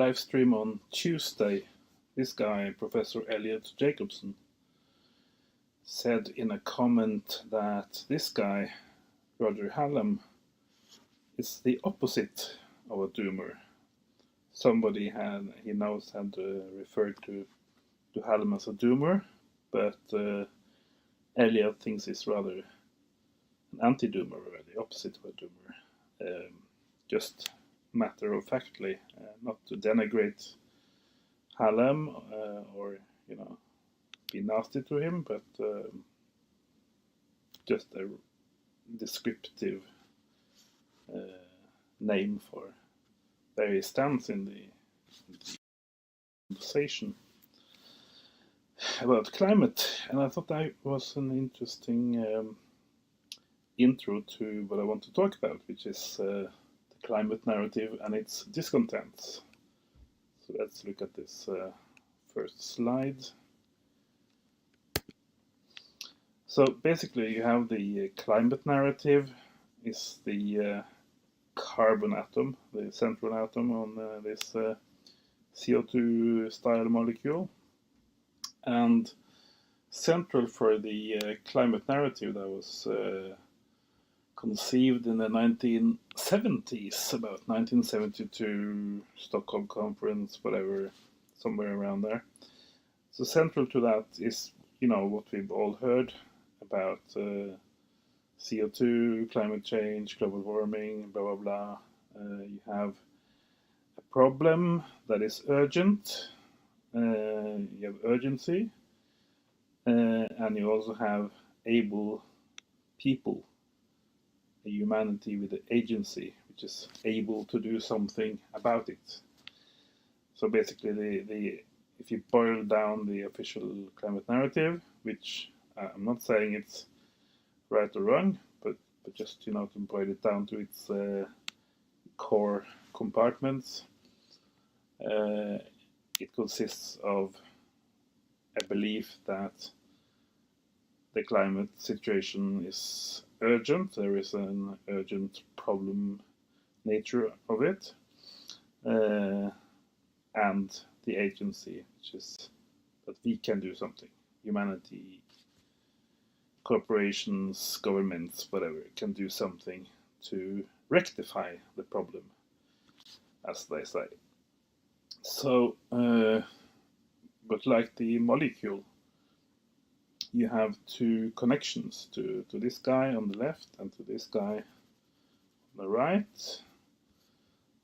live stream on Tuesday, this guy, Professor Elliot Jacobson, said in a comment that this guy, Roger Hallam, is the opposite of a doomer. Somebody he knows had referred to Hallam as a doomer, but Elliot thinks he's rather an anti-doomer, or the opposite of a doomer. Just matter of factly, not to denigrate Hallam or be nasty to him, but just a descriptive name for where he stands in the conversation about climate. And I thought that was an interesting intro to what I want to talk about, which is the climate narrative and its discontents. So let's look at this first slide. So basically you have the climate narrative is the carbon atom, the central atom on this CO2 style molecule. And central for the climate narrative that was conceived in the 1970s, about 1972, Stockholm Conference, whatever, somewhere around there. So central to that is, what we've all heard about CO2, climate change, global warming, blah, blah, blah. You have a problem that is urgent, you have urgency, and you also have able people, a humanity with the agency, which is able to do something about it. So basically, if you boil down the official climate narrative, which I'm not saying it's right or wrong, but just to boil it down to its core compartments, it consists of a belief that the climate situation is urgent. There is an urgent problem nature of it, and the agency, which is that we can do something. Humanity, corporations, governments, whatever, can do something to rectify the problem, as they say. So, but like the molecule, you have two connections to this guy on the left and to this guy on the right.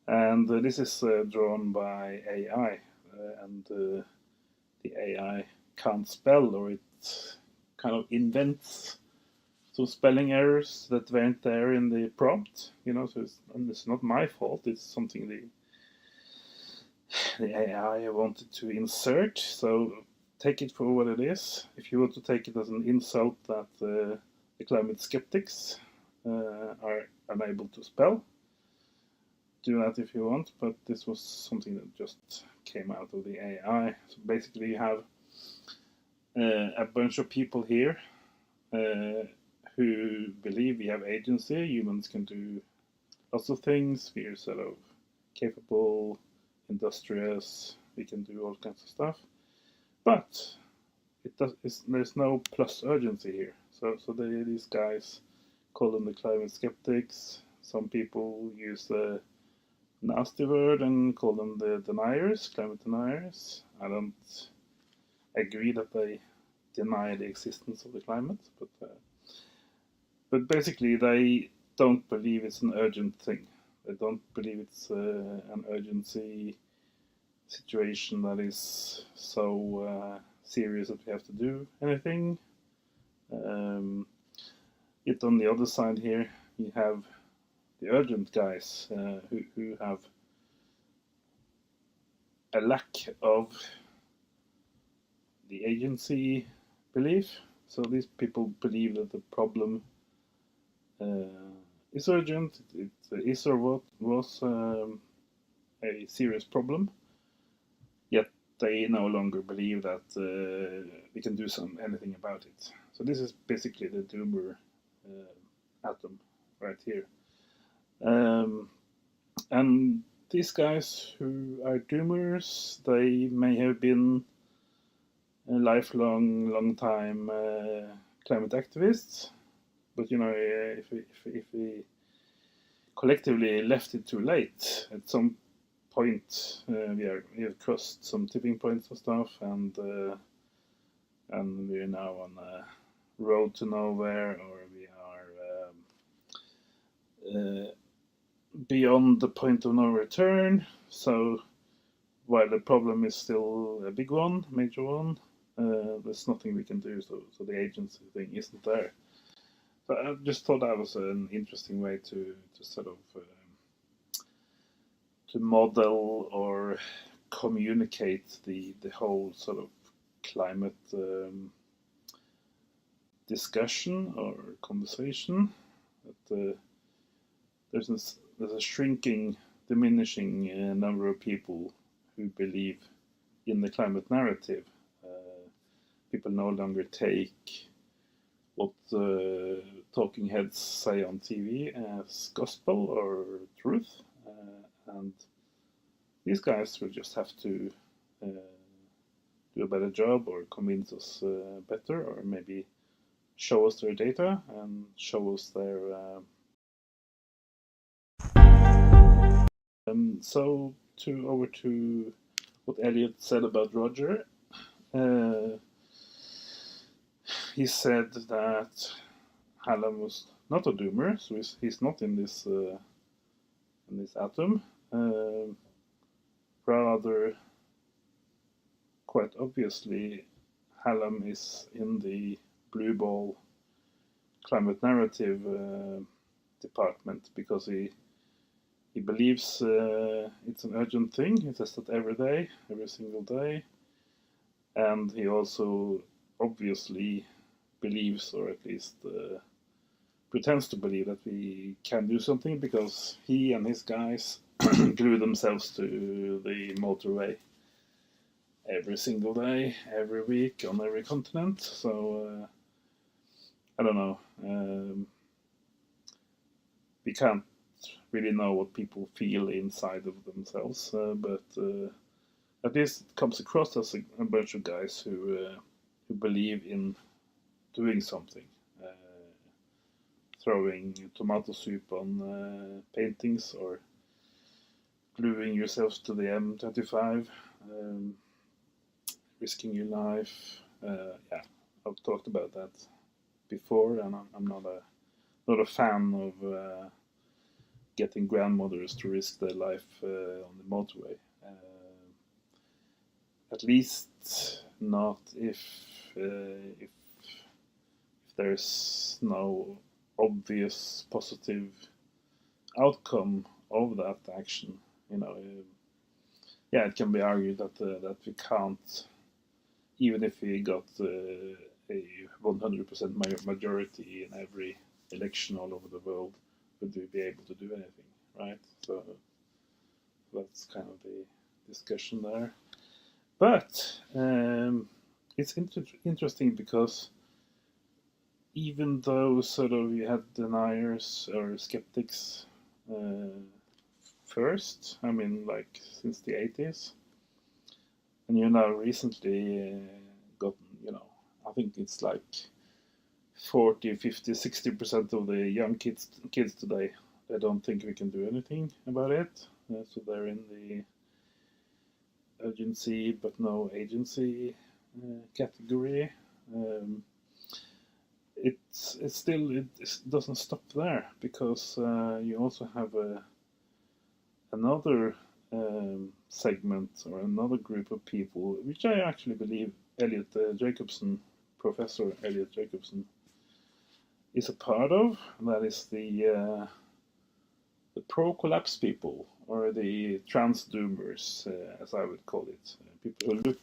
And this is drawn by AI, and the AI can't spell, or it kind of invents some spelling errors that weren't there in the prompt, so it's not my fault, it's something the AI wanted to insert, so take it for what it is. If you want to take it as an insult that the climate skeptics are unable to spell, do that if you want, but this was something that just came out of the AI. So basically you have a bunch of people here who believe we have agency, humans can do lots of things, we are sort of capable, industrious, we can do all kinds of stuff, but there's no plus urgency here. So these guys call them the climate skeptics. Some people use the nasty word and call them the deniers, climate deniers. I don't agree that they deny the existence of the climate, but basically they don't believe it's an urgent thing. They don't believe it's an urgency situation that is so serious that we have to do anything. Yet on the other side here, you have the urgent guys who have a lack of the agency belief. So these people believe that the problem is urgent, it is or was a serious problem, yet they no longer believe that we can do anything about it. So this is basically the doomer atom right here. And these guys who are doomers, they may have been a long time climate activists, but if we collectively left it too late, at some point we have crossed some tipping points and stuff, and we're now on a road to nowhere, or we are beyond the point of no return. So while the problem is still a big one, major one, there's nothing we can do. So the agency thing isn't there. So I just thought that was an interesting way to sort of to model or communicate the whole sort of climate discussion or conversation. That there's a shrinking, diminishing number of people who believe in the climate narrative. People no longer take what the talking heads say on TV as gospel or truth, and these guys will just have to do a better job or convince us better, or maybe show us their data and show us their so over to what Elliot said about Roger. He said that Hallam was not a doomer, so he's not in this atom. Rather, quite obviously, Hallam is in the blue ball climate narrative department, because he believes it's an urgent thing. He says that every day, every single day, and he also obviously believes, or at least pretends to believe, that we can do something, because he and his guys glue themselves to the motorway every single day, every week, on every continent. So I don't know. We can't really know what people feel inside of themselves, but at least it comes across as a bunch of guys who believe in doing something. Throwing tomato soup on paintings, or gluing yourselves to the M25, risking your life. Yeah, I've talked about that before, and I'm not a fan of getting grandmothers to risk their life on the motorway. At least not if there's no obvious positive outcome of that action. Yeah, it can be argued that we can't, even if we got a 100% majority in every election all over the world, would we be able to do anything, right? So that's kind of the discussion there. But it's interesting, because even though sort of you had deniers or skeptics first, I mean, like since the 80s, and you now recently got, I think it's like 40, 50, 60% of the young kids today, they don't think we can do anything about it. So they're in the urgency but no agency category. It doesn't stop there, because you also have another segment, or another group of people, which I actually believe Professor Elliot Jacobson, is a part of. That is the pro-collapse people, or the trans-doomers, as I would call it. People who look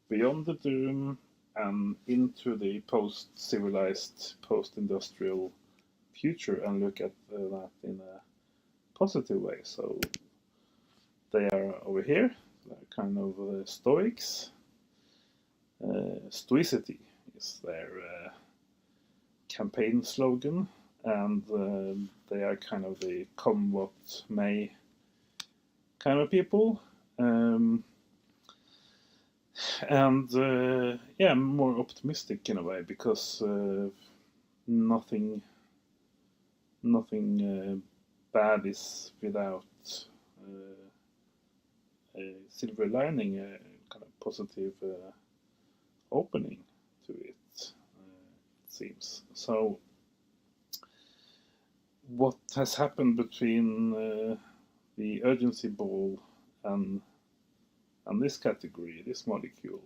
beyond the doom and into the post-civilized, post-industrial future, and look at that in a positive way. So they are over here, kind of Stoics. Stoicity is their campaign slogan, and they are kind of the come what may kind of people. And yeah, I'm more optimistic in a way because nothing bad is without a silver lining, a kind of positive opening to it. It seems so. What has happened between the urgency ball and this category, this molecule,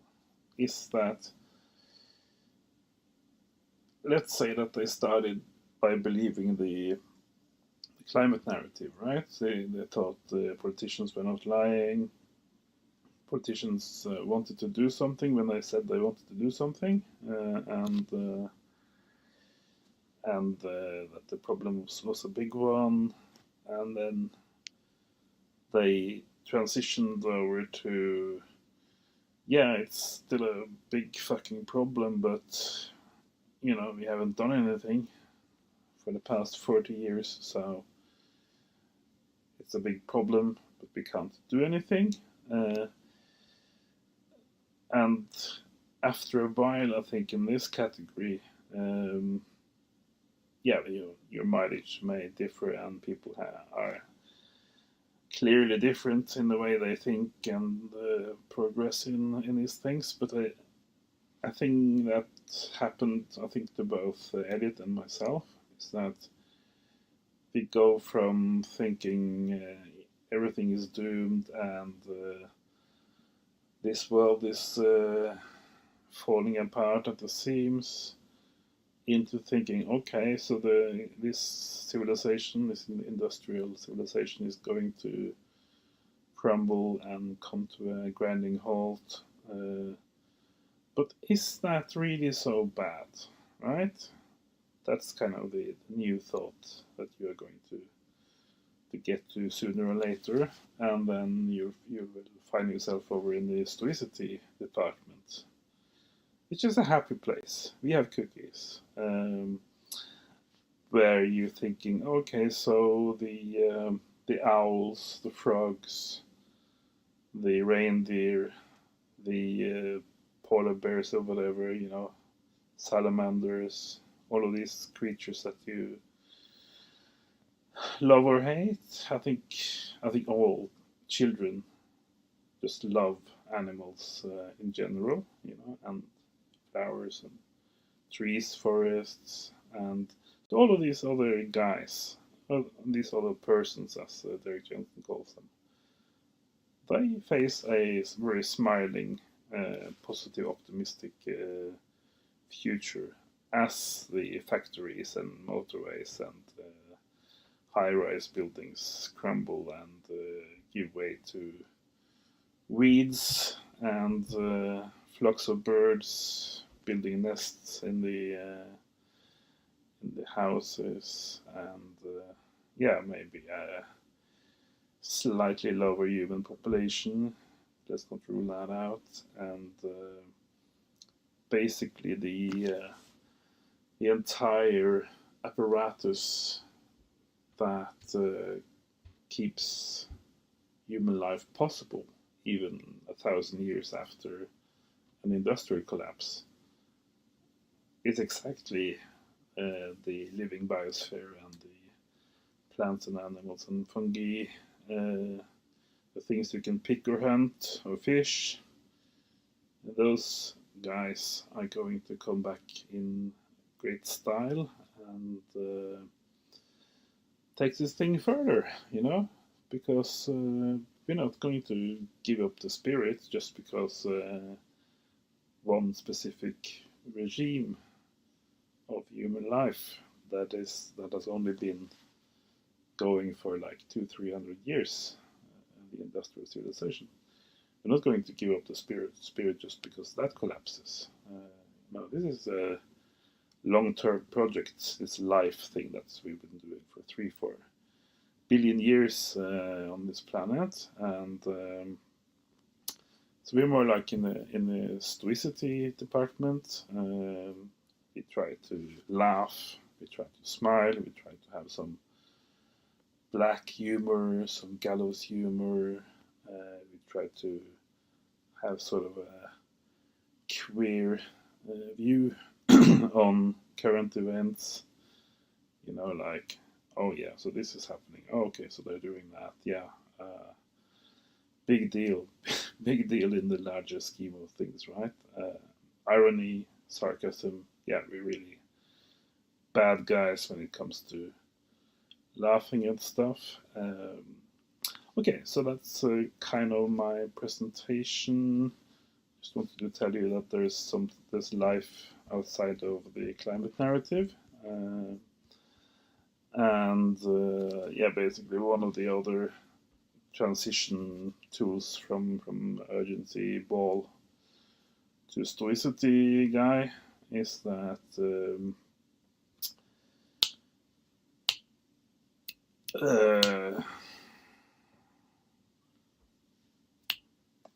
is that, let's say that they started by believing the climate narrative, right? They thought the politicians were not lying. Politicians wanted to do something when they said they wanted to do something, and that the problem was a big one. And then they transitioned over to, yeah, it's still a big fucking problem, but we haven't done anything for the past 40 years, so it's a big problem, but we can't do anything. And after a while, I think in this category, yeah, your mileage may differ, and people are clearly different in the way they think and progress in these things. But I think that happened, I think, to both Elliot and myself, is that we go from thinking everything is doomed and this world is falling apart at the seams, into thinking, okay, so this civilization, this industrial civilization, is going to crumble and come to a grinding halt. But is that really so bad, right? That's kind of the new thought that you are going to get to sooner or later, and then you will find yourself over in the stoicity department, which is a happy place. We have cookies, where you're thinking, okay, so the owls, the frogs, the reindeer, the polar bears or whatever, salamanders, all of these creatures that you love or hate. I think all children just love animals in general, and flowers and trees, forests, and all of these other guys, these other persons, as Derek Jensen calls them. They face a very smiling, positive, optimistic future as the factories and motorways and high-rise buildings crumble and give way to weeds and flocks of birds building nests in the houses, and yeah, maybe a slightly lower human population. Let's not rule that out. And basically the entire apparatus that keeps human life possible, even 1,000 years after an industrial collapse, is exactly the living biosphere and the plants and animals and fungi, the things you can pick or hunt or fish. Those guys are going to come back in great style and take this thing further, because we're not going to give up the spirit just because one specific regime of human life that has only been going for like 200-300 years, the industrial civilization. We're not going to give up the spirit just because that collapses. No, this is a long-term project, this life thing that we've been doing for 3-4 billion years on this planet, and so we're more like in the stoicity department. We try to laugh, we try to smile, we try to have some black humor, some gallows humor, We try to have sort of a queer view on current events. Like, oh yeah, so this is happening. Oh, okay, so they're doing that. Yeah, big deal, big deal in the larger scheme of things, right? Irony, sarcasm. Yeah, we're really bad guys when it comes to laughing at stuff. Okay, so that's kind of my presentation. Just wanted to tell you that there's life outside of the climate narrative, and yeah, basically one of the other transition tools from urgency ball to stoicity guy is that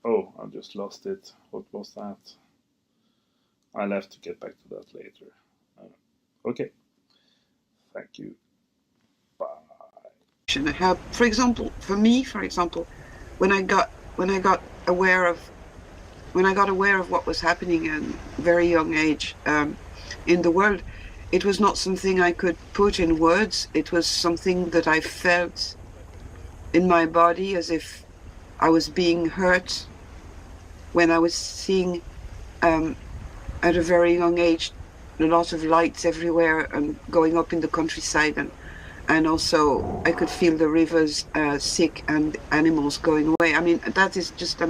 oh, I just lost it. What was that? I'll have to get back to that later. Okay. Thank you. Bye. How, for example, for me, when I got aware of what was happening at a very young age in the world, it was not something I could put in words. It was something that I felt in my body, as if I was being hurt when I was seeing at a very young age a lot of lights everywhere and going up in the countryside, and also I could feel the rivers sick and animals going away. I mean, that is just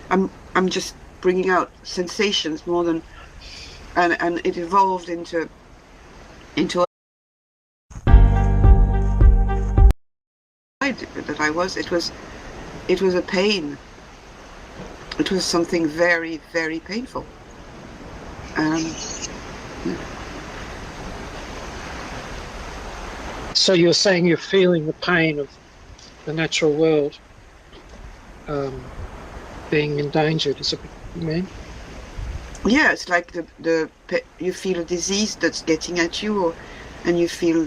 I'm just bringing out sensations more than, and it evolved into that I was. It was a pain. It was something very, very painful. Yeah. So you're saying you're feeling the pain of the natural world being endangered, is it what you mean? Yeah, it's like you feel a disease that's getting at you, and you feel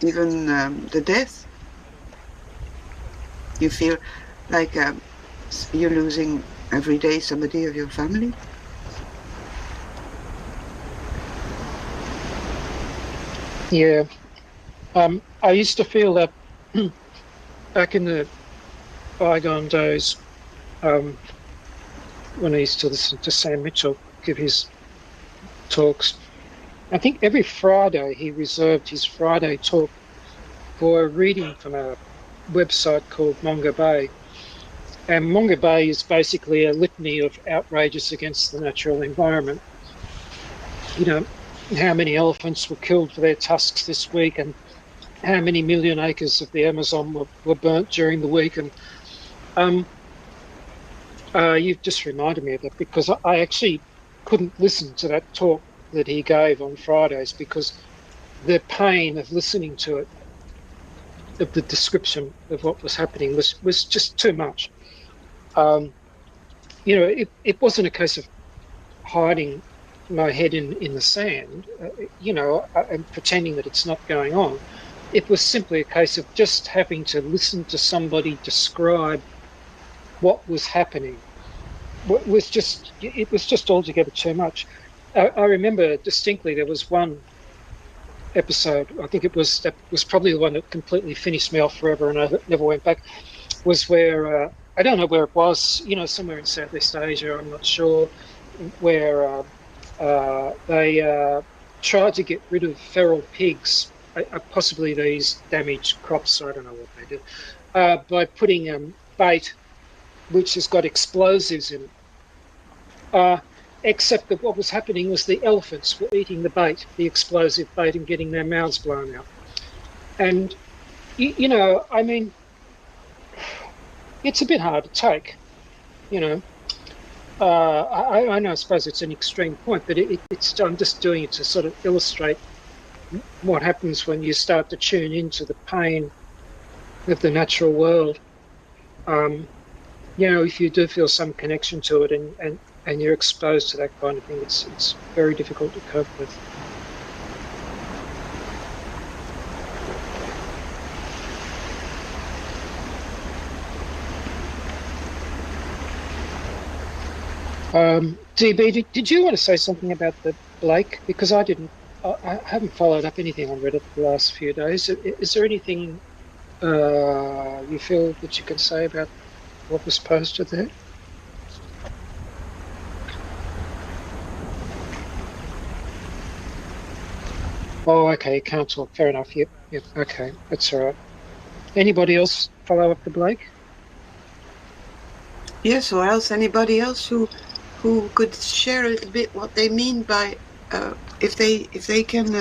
even the death. You feel like you're losing every day somebody of your family. Yeah. I used to feel that back in the bygone days, when I used to listen to Sam Mitchell give his talks. I think every Friday he reserved his Friday talk for a reading from a website called Monga Bay. And Monga Bay is basically a litany of outrages against the natural environment. You know, how many elephants were killed for their tusks this week, and how many million acres of the Amazon were burnt during the week. And you've just reminded me of that, because I actually couldn't listen to that talk that he gave on Fridays, because the pain of listening to it, of the description of what was happening, was just too much. You know, it wasn't a case of hiding my head in the sand, you know, and pretending that it's not going on. It was simply a case of just having to listen to somebody describe what was happening. It was just altogether too much. I remember distinctly there was one episode, I think that was probably the one that completely finished me off forever, and I never went back, was where, I don't know where it was, you know, somewhere in Southeast Asia, I'm not sure, where they tried to get rid of feral pigs, possibly these damaged crops, I don't know what they did, by putting bait which has got explosives in it. Except that what was happening was the elephants were eating the bait, the explosive bait, and getting their mouths blown out. And, you know, I mean, it's a bit hard to take, you know. I know, I suppose it's an extreme point, but I'm just doing it to sort of illustrate what happens when you start to tune into the pain of the natural world. You know, if you do feel some connection to it and you're exposed to that kind of thing, it's very difficult to cope with. DB, did you want to say something about the Blake? Because I didn't. I haven't followed up anything on Reddit the last few days. Is there anything you feel that you can say about what was posted there? Oh, okay. You can't talk. Fair enough. Yep. Okay. That's all right. Anybody else follow up the Blake? Yes, or else anybody else who could share a little bit what they mean by if they can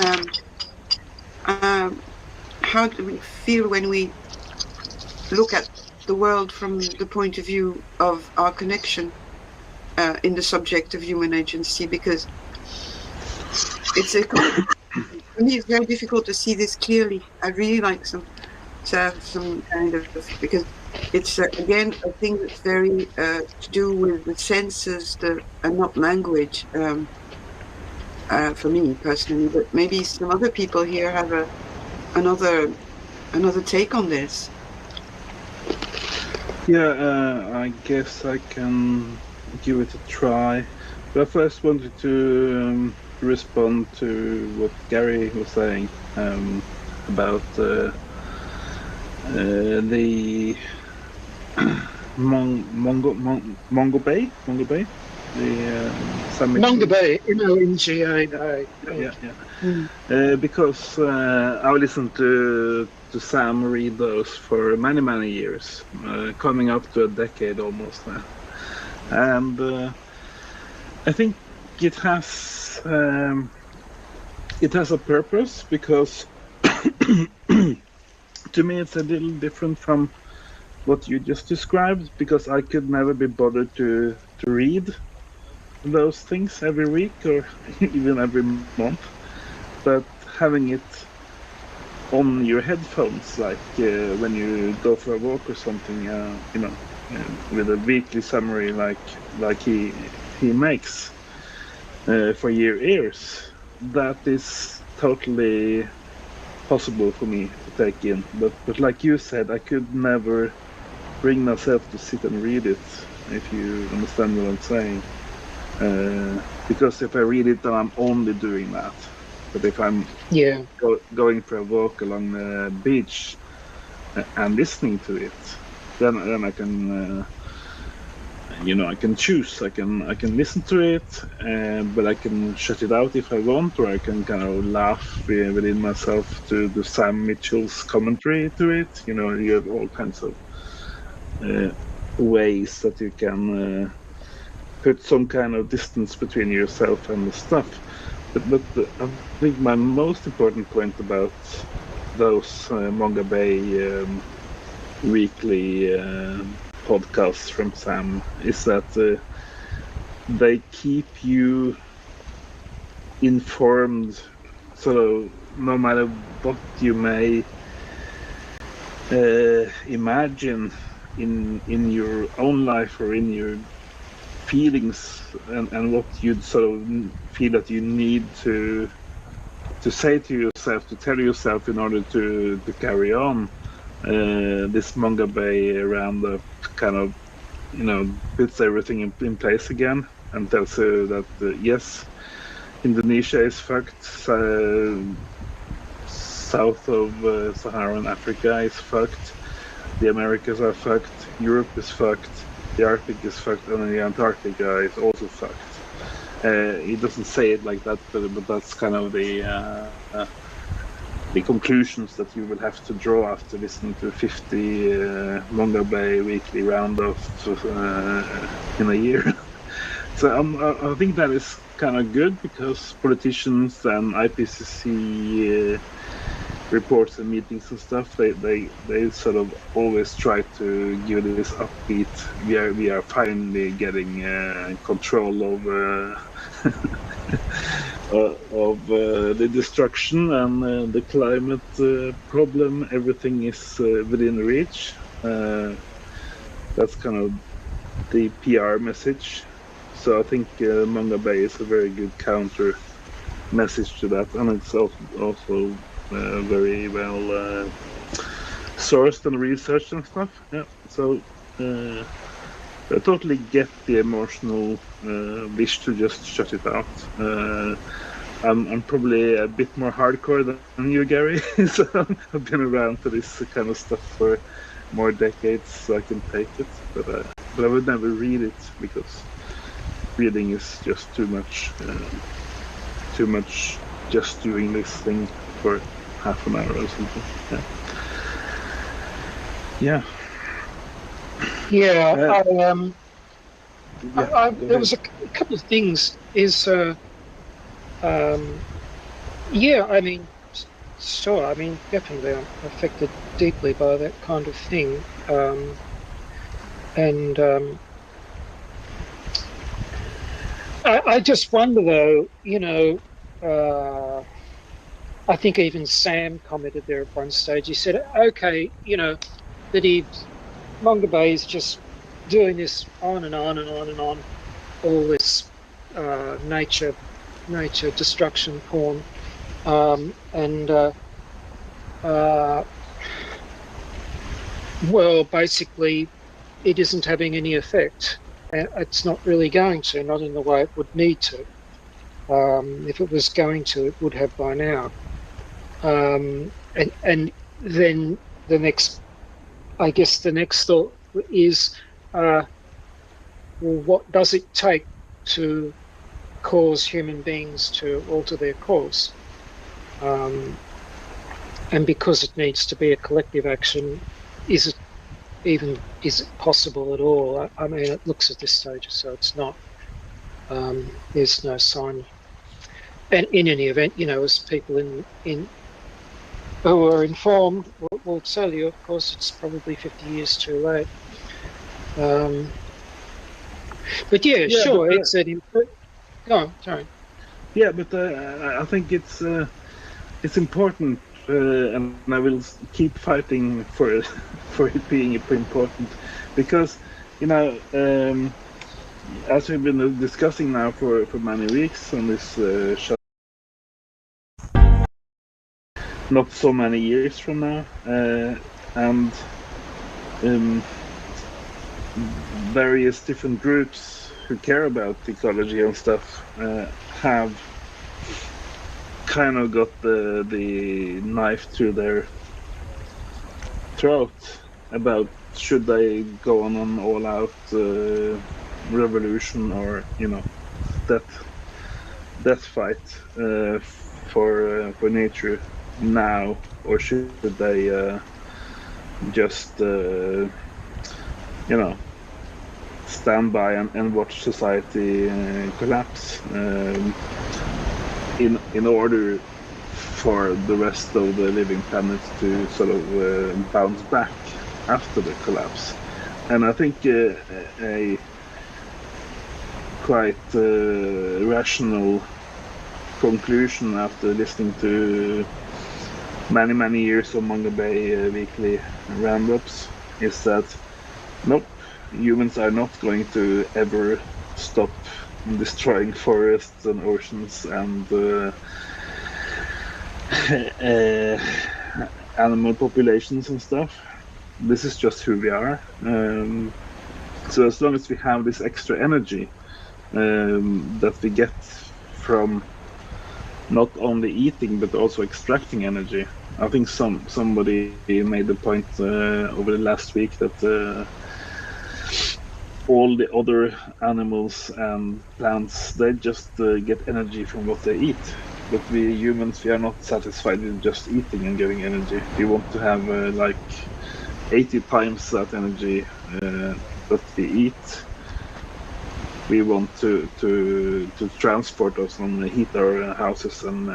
how do we feel when we look at the world from the point of view of our connection in the subject of human agency, because it's for me it's very difficult to see this clearly. I'd really like to have some kind of, because it's again a thing that's very to do with the senses and not language, for me personally, but maybe some other people here have another take on this. Yeah, I guess I can give it a try. But I first wanted to respond to what Gary was saying about the Mongo Bay, the summit. Mongo Bay, Monga. Yeah. Because I listened to Sam read those for many years, coming up to a decade almost now, and I think it has a purpose, because to me it's a little different from what you just described, because I could never be bothered to read those things every week or even every month. But having it on your headphones, like when you go for a walk or something, with a weekly summary like he makes for your ears, that is totally possible for me to take in. But like you said, I could never bring myself to sit and read it, if you understand what I'm saying. Because if I read it, then I'm only doing that. But if I'm going for a walk along the beach and listening to it, then I can, I can choose. I can listen to it, but I can shut it out if I want, or I can kind of laugh within myself to the Sam Mitchell's commentary to it. You have all kinds of ways that you can put some kind of distance between yourself and the stuff. But I think my most important point about those Monga Bay weekly podcasts from Sam is that they keep you informed, so no matter what you may imagine in your own life or in your feelings and what you'd sort of feel that you need to say to yourself, to tell yourself in order to carry on. This Monga Bay roundup kind of, puts everything in place again and tells you that yes, Indonesia is fucked, south of Saharan Africa is fucked, the Americas are fucked, Europe is fucked, the Arctic is fucked, and the Antarctica is also fucked. He doesn't say it like that, but that's kind of the conclusions that you will have to draw after listening to 50 Monga Bay weekly roundups in a year. So I think that is kind of good, because politicians and IPCC reports and meetings and stuff, they sort of always try to give this upbeat, we are finally getting control over of the destruction and the climate problem. Everything is within reach. That's kind of the PR message. So I think Monga Bay is a very good counter message to that, and it's also very well sourced and researched and stuff. Yeah. So I totally get the emotional wish to just shut it out. I'm probably a bit more hardcore than you, Gary. So I've been around for this kind of stuff for more decades, so I can take it. But I would never read it because reading is just too much. Too much just doing this thing for half an hour or something. Yeah. Yeah. Yeah. There was a couple of things. Yeah, I mean, sure. I mean, definitely, I'm affected deeply by that kind of thing. And I just wonder, though, I think even Sam commented there at one stage. He said, okay, that Mongabay is just doing this on and on and on and on, all this nature destruction porn. Well, basically, it isn't having any effect. It's not really going to, not in the way it would need to. If it was going to, it would have by now. And then I guess the next thought is, well, what does it take to cause human beings to alter their course? And because it needs to be a collective action, is it possible at all? I mean, it looks at this stage, so it's not. There's no sign. And in any event, as people in who are informed will tell you, of course, it's probably 50 years too late. But yeah, sure, but, it's an input. Oh, sorry. Yeah, but I think it's important, and I will keep fighting for it, for it being important, because as we've been discussing now for many weeks on this show, not so many years from now, and various different groups who care about ecology and stuff have kind of got the knife through their throat about should they go on an all-out revolution or death fight for nature now, or should they just stand by and watch society collapse in order for the rest of the living planet to sort of bounce back after the collapse. And I think a quite rational conclusion after listening to many years of Mongabay weekly roundups is that nope, humans are not going to ever stop destroying forests and oceans and animal populations and stuff. This is just who we are. So as long as we have this extra energy that we get from not only eating but also extracting energy. I think somebody made the point over the last week that all the other animals and plants, they just get energy from what they eat. But we humans, we are not satisfied with just eating and getting energy. We want to have like 80 times that energy that we eat. We want to transport us and heat our houses and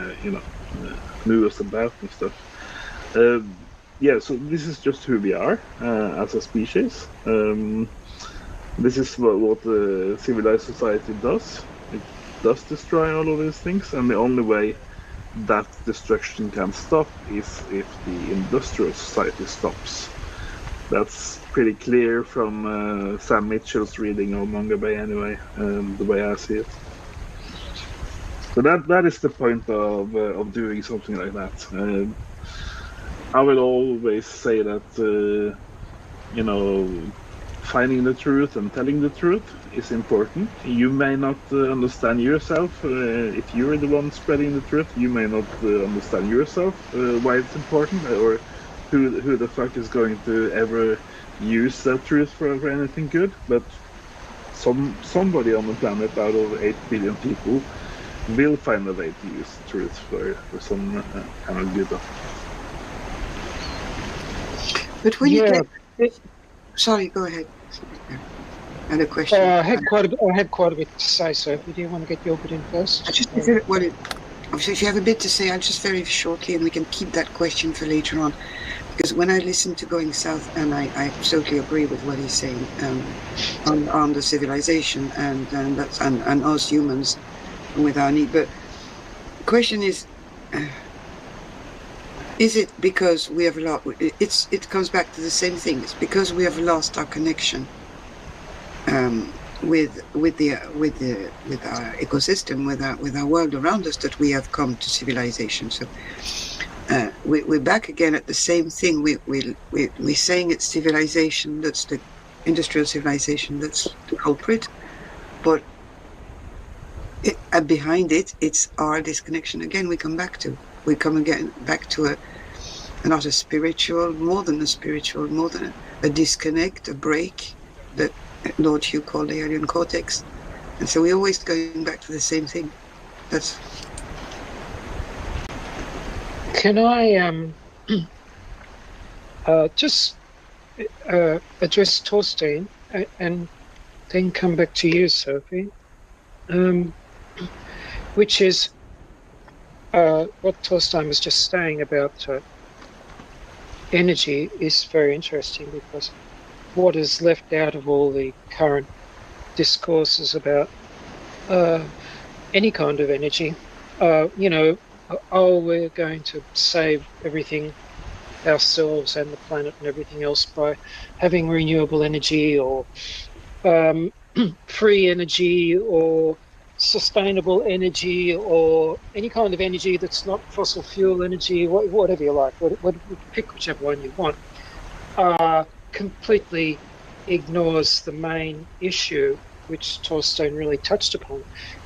move us about and stuff. Yeah, so this is just who we are as a species. This is what civilized society does. It does destroy all of these things, and the only way that destruction can stop is if the industrial society stops. That's pretty clear from Sam Mitchell's reading of Mongabay anyway, the way I see it. So that is the point of doing something like that. I will always say that finding the truth and telling the truth is important. You may not understand yourself. If you're the one spreading the truth, you may not understand yourself why it's important, or who the fuck is going to ever use that truth for anything good. But somebody on the planet out of 8 billion people will find a way to use the truth for some kind of good. But when you get... Sorry, go ahead. I had a question. I had quite a bit to say, Sophie. Do you want to get your bit in first? If you have a bit to say, I'll just very shortly, and we can keep that question for later on. Because when I listen to Going South, and I absolutely agree with what he's saying on the civilization and us humans with our need. But the question is it because we have lost? It comes back to the same thing. It's because we have lost our connection with our ecosystem, with our world around us, that we have come to civilization. So we're back again at the same thing. We're saying it's civilization, that's the industrial civilization, that's the culprit, but behind it, it's our disconnection again. We come back to not a spiritual, more than a spiritual, more than a disconnect, a break that Lord Hugh called the alien cortex. And so we're always going back to the same thing. That's... Can I just address Torstein and then come back to you, Sophie? Which is what Torstein was just saying about energy is very interesting, because what is left out of all the current discourses about any kind of energy, we're going to save everything, ourselves and the planet and everything else, by having renewable energy or free energy or sustainable energy or any kind of energy that's not fossil fuel energy, whatever you like, pick whichever one you want, completely ignores the main issue, which Torstein really touched upon,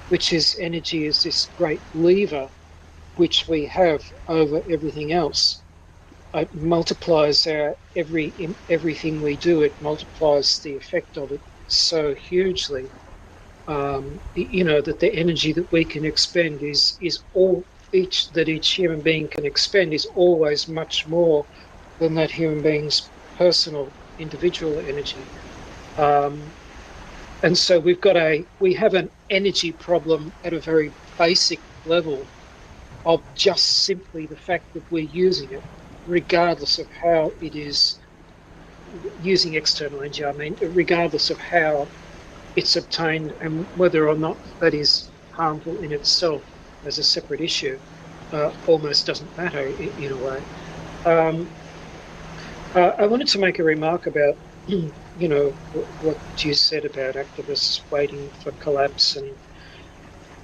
which is energy is this great lever which we have over everything else. It multiplies everything we do. It multiplies the effect of it so hugely. That the energy that we can expend each human being can expend is always much more than that human being's personal individual energy. And so we have an energy problem at a very basic level of just simply the fact that we're using it, regardless of how it is using external energy. I mean, regardless of how it's obtained and whether or not that is harmful in itself as a separate issue, almost doesn't matter in a way. I wanted to make a remark about, what you said about activists waiting for collapse, and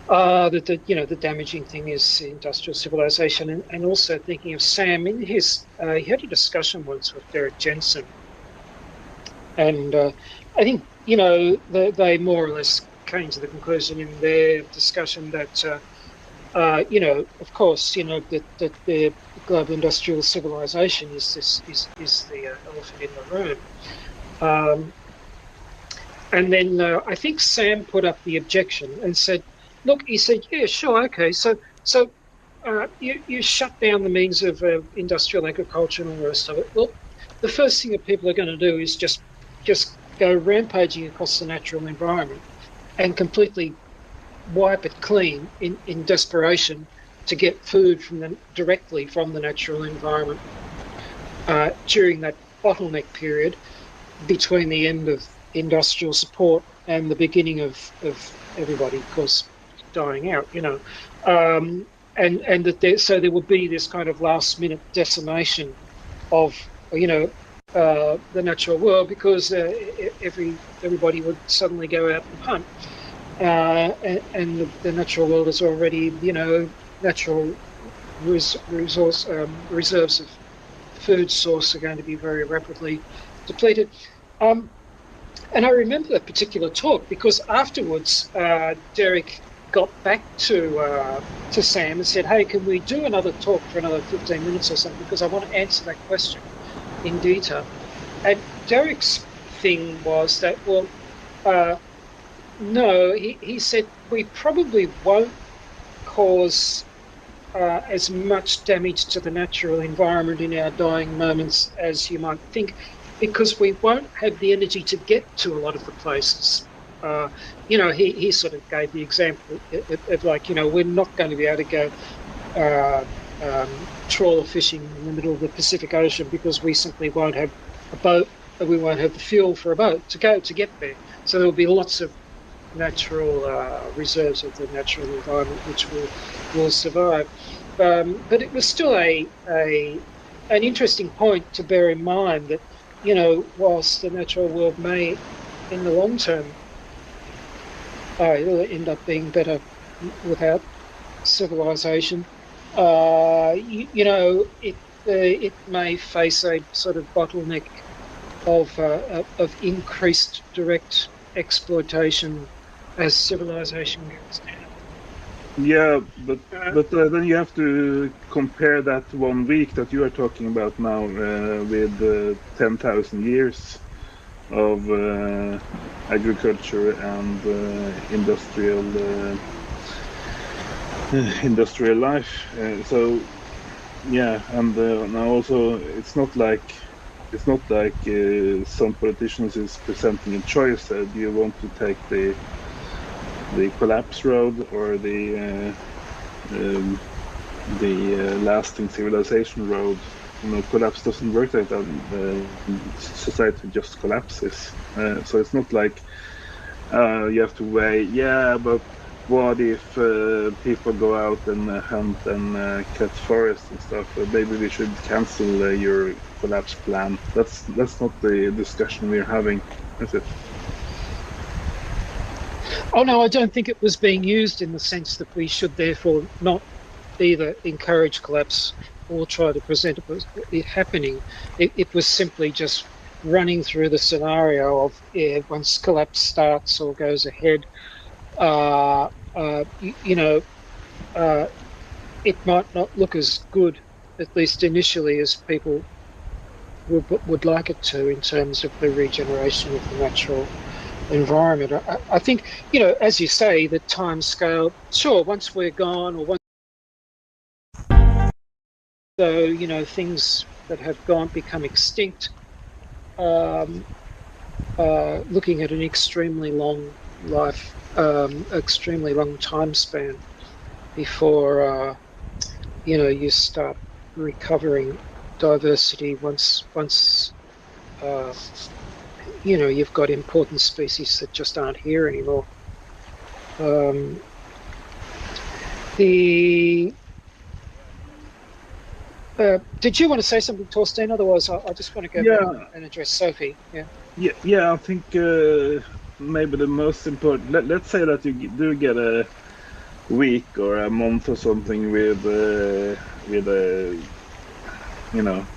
the damaging thing is industrial civilization, and also thinking of Sam in his. He had a discussion once with Derek Jensen, and I think they more or less came to the conclusion in their discussion that of course that the global industrial civilization is the elephant in the room, and then I think Sam put up the objection and said, look, he said, yeah, sure, okay, so you shut down the means of industrial agriculture and all the rest of it. Well, the first thing that people are going to do is just go rampaging across the natural environment and completely wipe it clean in desperation to get food directly from the natural environment during that bottleneck period between the end of industrial support and the beginning of everybody, of course, dying out, and that there will be this kind of last minute decimation of the natural world, because everybody would suddenly go out and hunt, and the natural world is already natural reserves of food source are going to be very rapidly depleted. And I remember that particular talk because afterwards, Derek got back to Sam and said, "Hey, can we do another talk for another 15 minutes or something? Because I want to answer that question in detail." And Derek's thing was that, well, no, he said we probably won't cause as much damage to the natural environment in our dying moments as you might think, because we won't have the energy to get to a lot of the places. He sort of gave the example of like, we're not going to be able to go trawler fishing in the middle of the Pacific Ocean because we simply won't have a boat, and we won't have the fuel for a boat to get there. So there'll be lots of natural reserves of the natural environment which will survive. But it was still an interesting point to bear in mind that, whilst the natural world may, in the long term, it'll end up being better without civilization. It may face a sort of bottleneck of increased direct exploitation as civilization goes down. Yeah, but then you have to compare that 1 week that you are talking about now with 10,000 years of agriculture and industrial life. So yeah, and now also it's not like some politicians is presenting a choice. Do you want to take the collapse road or the lasting civilization road? Collapse doesn't work like that. Society just collapses. So it's not like you have to weigh. Yeah, but what if people go out and hunt and cut forests and stuff? Maybe we should cancel your collapse plan. That's not the discussion we're having, is it? Oh, no, I don't think it was being used in the sense that we should therefore not either encourage collapse or try to present it happening. It was simply just running through the scenario of, once collapse starts or goes ahead, it might not look as good, at least initially, as people would like it to in terms of the regeneration of the natural environment. I think, as you say, the time scale, sure, once we're gone or once, things that have become extinct, looking at an extremely long life, extremely long time span before, you start recovering diversity once you've got important species that just aren't here anymore. Did you want to say something, Torstein? Otherwise, I just want to go back and address Sophie. Yeah. I think maybe the most important. Let's say that you do get a week or a month or something with a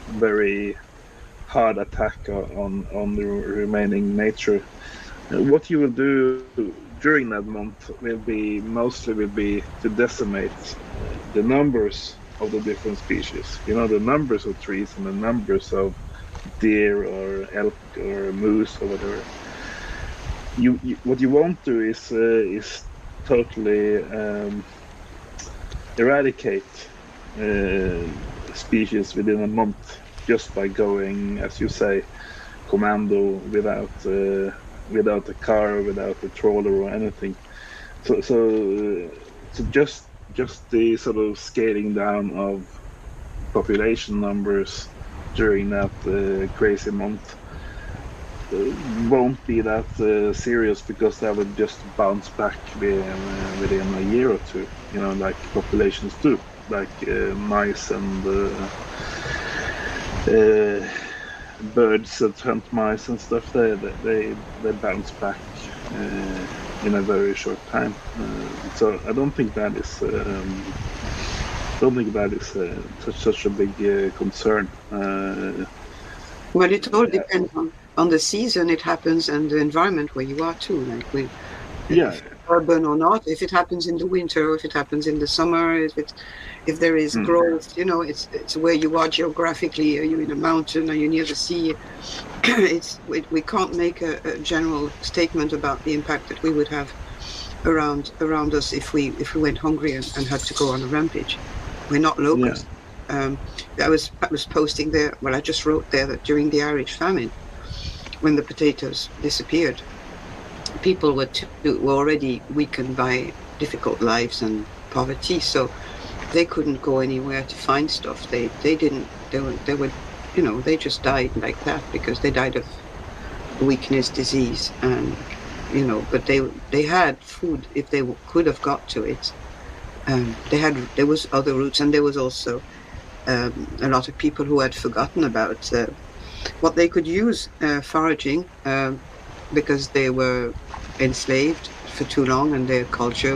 very hard attack on the remaining nature. What you will do during that month will be to decimate the numbers of the different species. The numbers of trees and the numbers of deer or elk or moose or whatever. What you won't do is totally eradicate species within a month just by going, as you say, commando without a car, without a trawler or anything. So just the sort of scaling down of population numbers during that crazy month won't be that serious, because that would just bounce back within a year or two, like populations do, like mice and birds that hunt mice and stuff. They bounce back in a very short time. So I don't think that is such a big concern. Well, it all depends on the season it happens and the environment where you are too. Like Yeah. if urban or not, if it happens in the winter, or if it happens in the summer, if there is growth, it's where you are geographically. Are you in a mountain? Are you near the sea? We can't make a general statement about the impact that we would have around us if we went hungry and had to go on a rampage. We're not locusts. Yeah. I was posting there. Well, I just wrote there that during the Irish famine, when the potatoes disappeared, people were already weakened by difficult lives and poverty, so they couldn't go anywhere to find stuff. They didn't. They were they just died like that because they died of weakness, disease, and but they had food if they could have got to it. There was other routes, and there was also a lot of people who had forgotten about what they could use foraging because they were enslaved for too long and their culture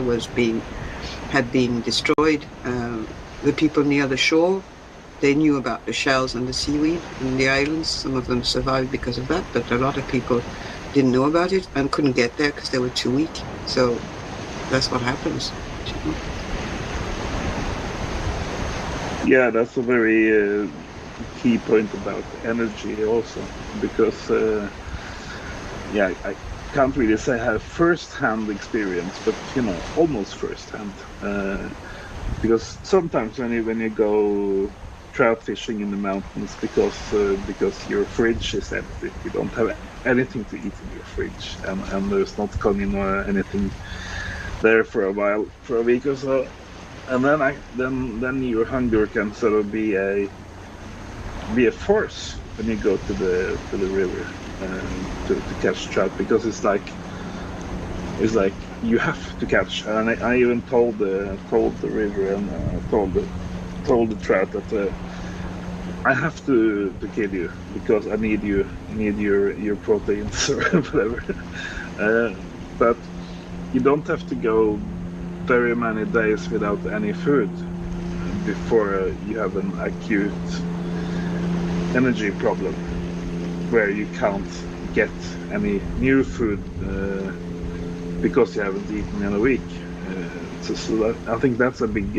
had been destroyed. The people near the shore, they knew about the shells and the seaweed in the islands. Some of them survived because of that, but a lot of people didn't know about it and couldn't get there because they were too weak. So that's what happens. Yeah, that's a very key point about energy also, because I can't really say I have first-hand experience, but almost first-hand, because sometimes when you go trout fishing in the mountains, because your fridge is empty, you don't have anything to eat in your fridge, and there's not coming or anything there for a while, for a week or so. And then your hunger can sort of be a force when you go to the river to catch trout, because it's like you have to catch. And I even told the river and told the trout that I have to kill you because I need your proteins or whatever. But you don't have to go very many days without any food before you have an acute energy problem where you can't get any new food because you haven't eaten in a week. So I think that's a big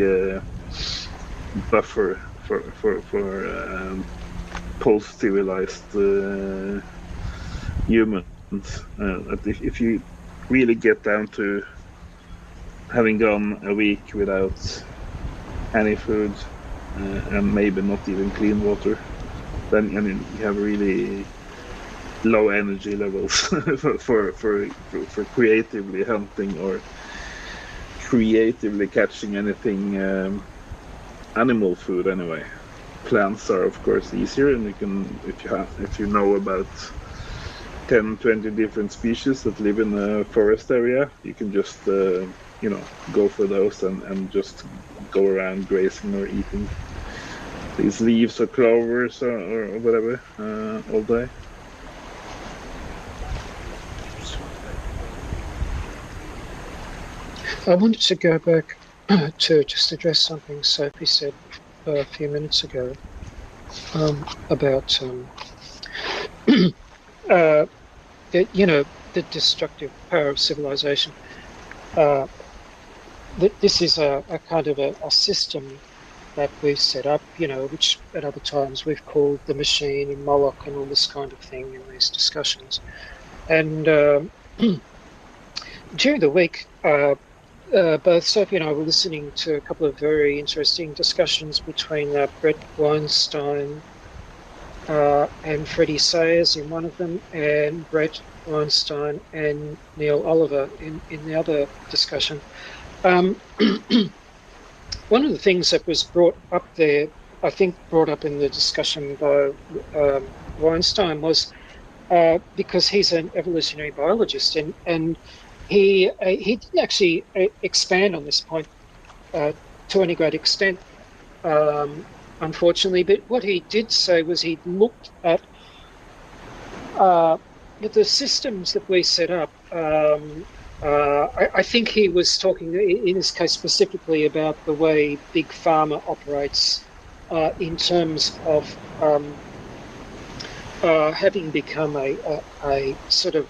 buffer for post-civilized humans. If you really get down to having gone a week without any food and maybe not even clean water, then you have really low energy levels for creatively hunting or creatively catching anything animal food anyway. Plants are of course easier, and you can if you know about 10-20 different species that live in a forest area, you can just go for those and just go around grazing or eating these leaves or clovers or whatever all day. I wanted to go back to just address something Sophie said a few minutes ago about the destructive power of civilization. This is a kind of a system that we've set up, which at other times we've called the machine and Moloch and all this kind of thing in these discussions. And during the week, both Sophie and I were listening to a couple of very interesting discussions between Brett Weinstein and Freddie Sayers in one of them, and Brett Weinstein and Neil Oliver in the other discussion. One of the things that was brought up there, I think brought up in the discussion by Weinstein, was because he's an evolutionary biologist, and he didn't actually expand on this point to any great extent, unfortunately. But what he did say was he looked at the systems that we set up. I think he was talking in this case specifically about the way Big Pharma operates in terms of having become a sort of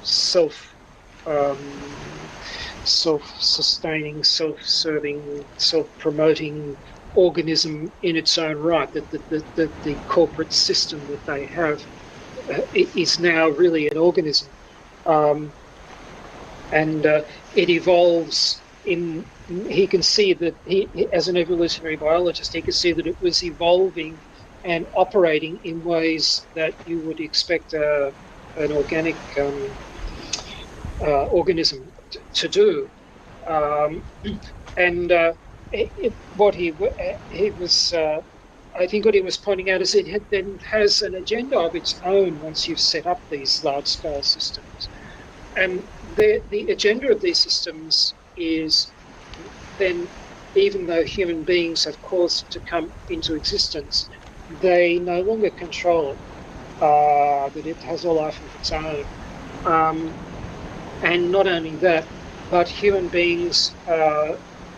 self-sustaining, self-serving, self-promoting organism in its own right, that the corporate system that they have is now really an organism. And it evolves he can see that as an evolutionary biologist, he could see that it was evolving and operating in ways that you would expect an organic organism to do. What he was, I think what he was pointing out is it then has an agenda of its own once you've set up these large-scale systems. And the agenda of these systems is then, even though human beings have caused it to come into existence, they no longer control it, that it has a life of its own. And not only that, but human beings are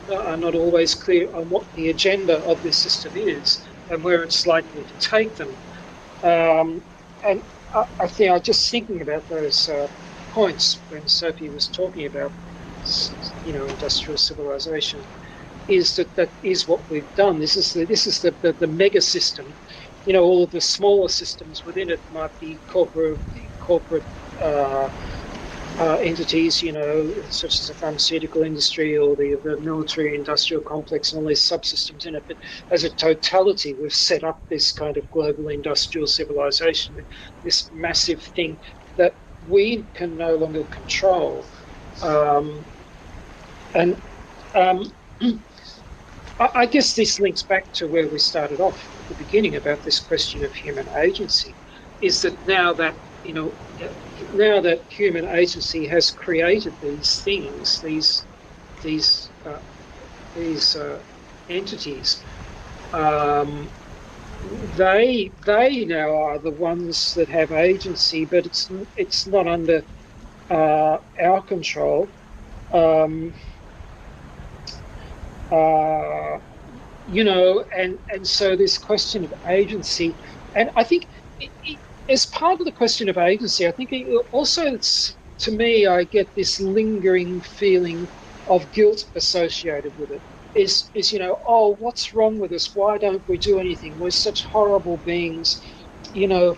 not always clear on what the agenda of this system is and where it's likely to take them. And I think I was just thinking about those points when Sophie was talking about, industrial civilization, is that is what we've done. This is the mega system. All of the smaller systems within it might be corporate entities, such as the pharmaceutical industry or the military industrial complex and all these subsystems in it. But as a totality, we've set up this kind of global industrial civilization, this massive thing that we can no longer control. I guess this links back to where we started off at the beginning about this question of human agency, is that now that human agency has created these things, these entities, they now are the ones that have agency, but it's not under our control. And so this question of agency, and I think as part of the question of agency, I think to me, I get this lingering feeling of guilt associated with it. Is oh, what's wrong with us? Why don't we do anything? We're such horrible beings. Why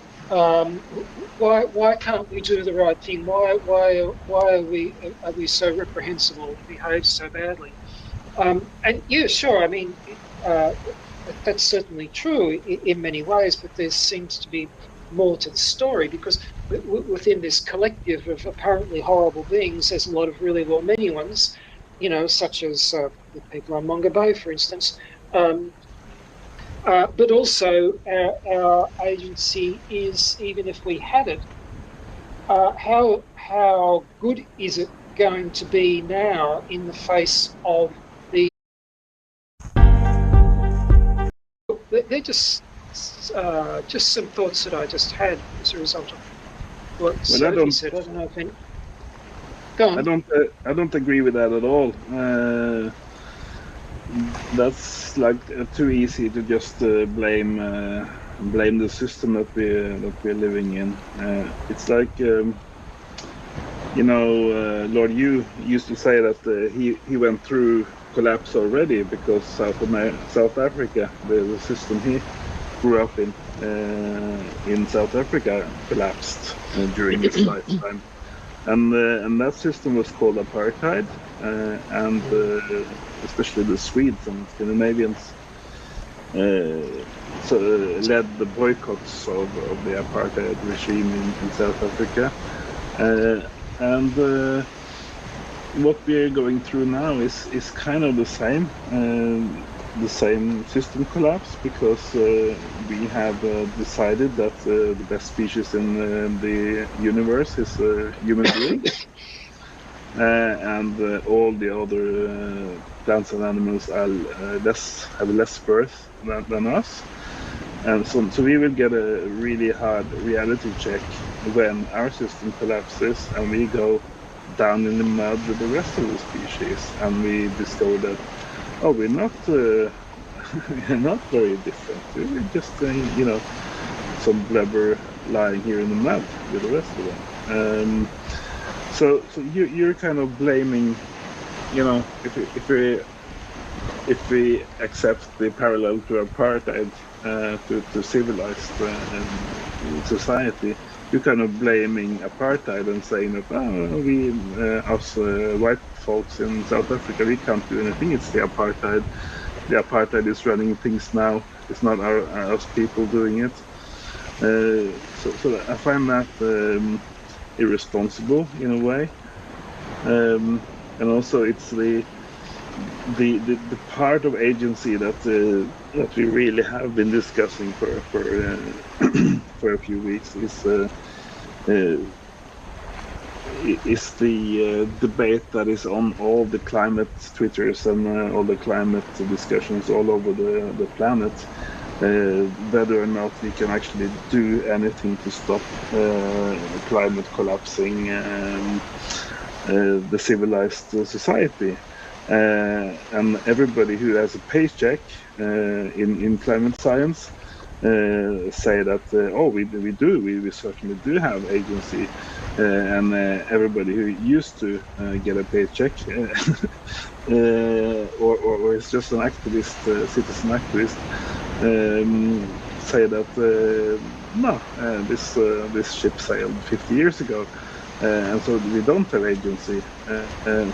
can't we do the right thing? Why are we so reprehensible, behave so badly? And yeah, sure. I mean, that's certainly true in many ways, but there seems to be more to the story, because within this collective of apparently horrible beings, there's a lot of really many ones, such as the people on Monga Bay, for instance. But also our agency is, even if we had it, how good is it going to be now in the face of the... They're just some thoughts that I just had as a result of what Sophie said. I don't know if any... Go on. I don't agree with that at all. That's like too easy to just blame the system that we're living in. It's like Lord Yu used to say that he went through collapse already because South Africa, the system he grew up in South Africa, collapsed during his lifetime, and that system was called apartheid, and especially the Swedes and Scandinavians led the boycotts of the apartheid regime in South Africa, and what we're going through now is kind of the same system collapse, because we have decided that the best species in the universe is human beings, and all the other plants and animals have less worth than us, and so we will get a really hard reality check when our system collapses and we go down in the mud with the rest of the species, and we discover that we're not we're not very different. We're just some blubber lying here in the mud with the rest of them. So you're kind of blaming, if we accept the parallel to apartheid to civilized society, you're kind of blaming apartheid and saying that we us white folks in South Africa, we can't do anything. It's the apartheid. The apartheid is running things now. It's not us people doing it. So I find that irresponsible in a way, and also it's the part of agency that we really have been discussing for for a few weeks is the debate that is on all the climate Twitters and all the climate discussions all over the planet, whether or not we can actually do anything to stop climate collapsing the civilized society. And everybody who has a paycheck in climate science say that we certainly do have agency, and everybody who used to get a paycheck or is just an activist, citizen activist, say that no, this ship sailed 50 years ago. And so we don't have agency.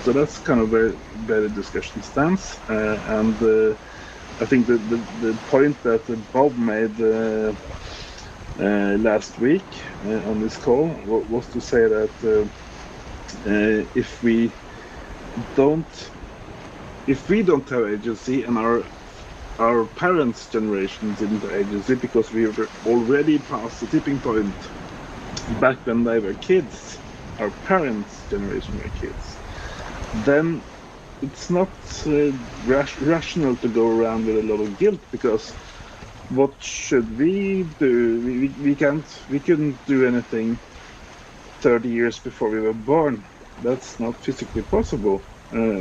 So that's kind of where the discussion stands. And I think the point that Bob made last week on this call was to say that if we don't have agency, and our parents' generation didn't have agency because we were already past the tipping point back when they were kids, our parents' generation were kids, then it's not rational to go around with a lot of guilt, because what should we do? We couldn't do anything 30 years before we were born. That's not physically possible.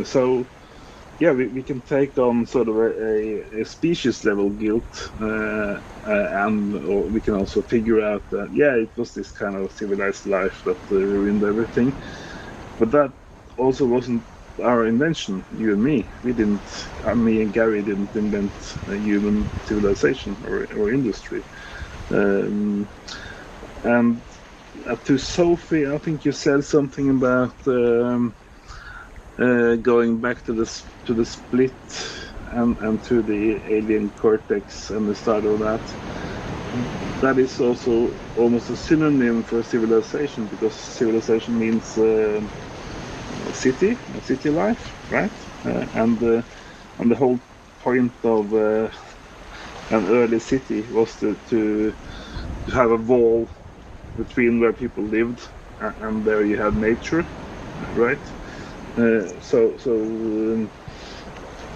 So yeah, we can take on sort of a species level guilt, or we can also figure out that it was this kind of civilized life that ruined everything. But that also wasn't our invention, you and me. Me and Gary didn't invent a human civilization or industry. And to Sophie, I think you said something about going back to the split and to the alien cortex and the start of that. That is also almost a synonym for civilization, because civilization means city life, right? And the whole point of an early city was to have a wall between where people lived and there you had nature, right? So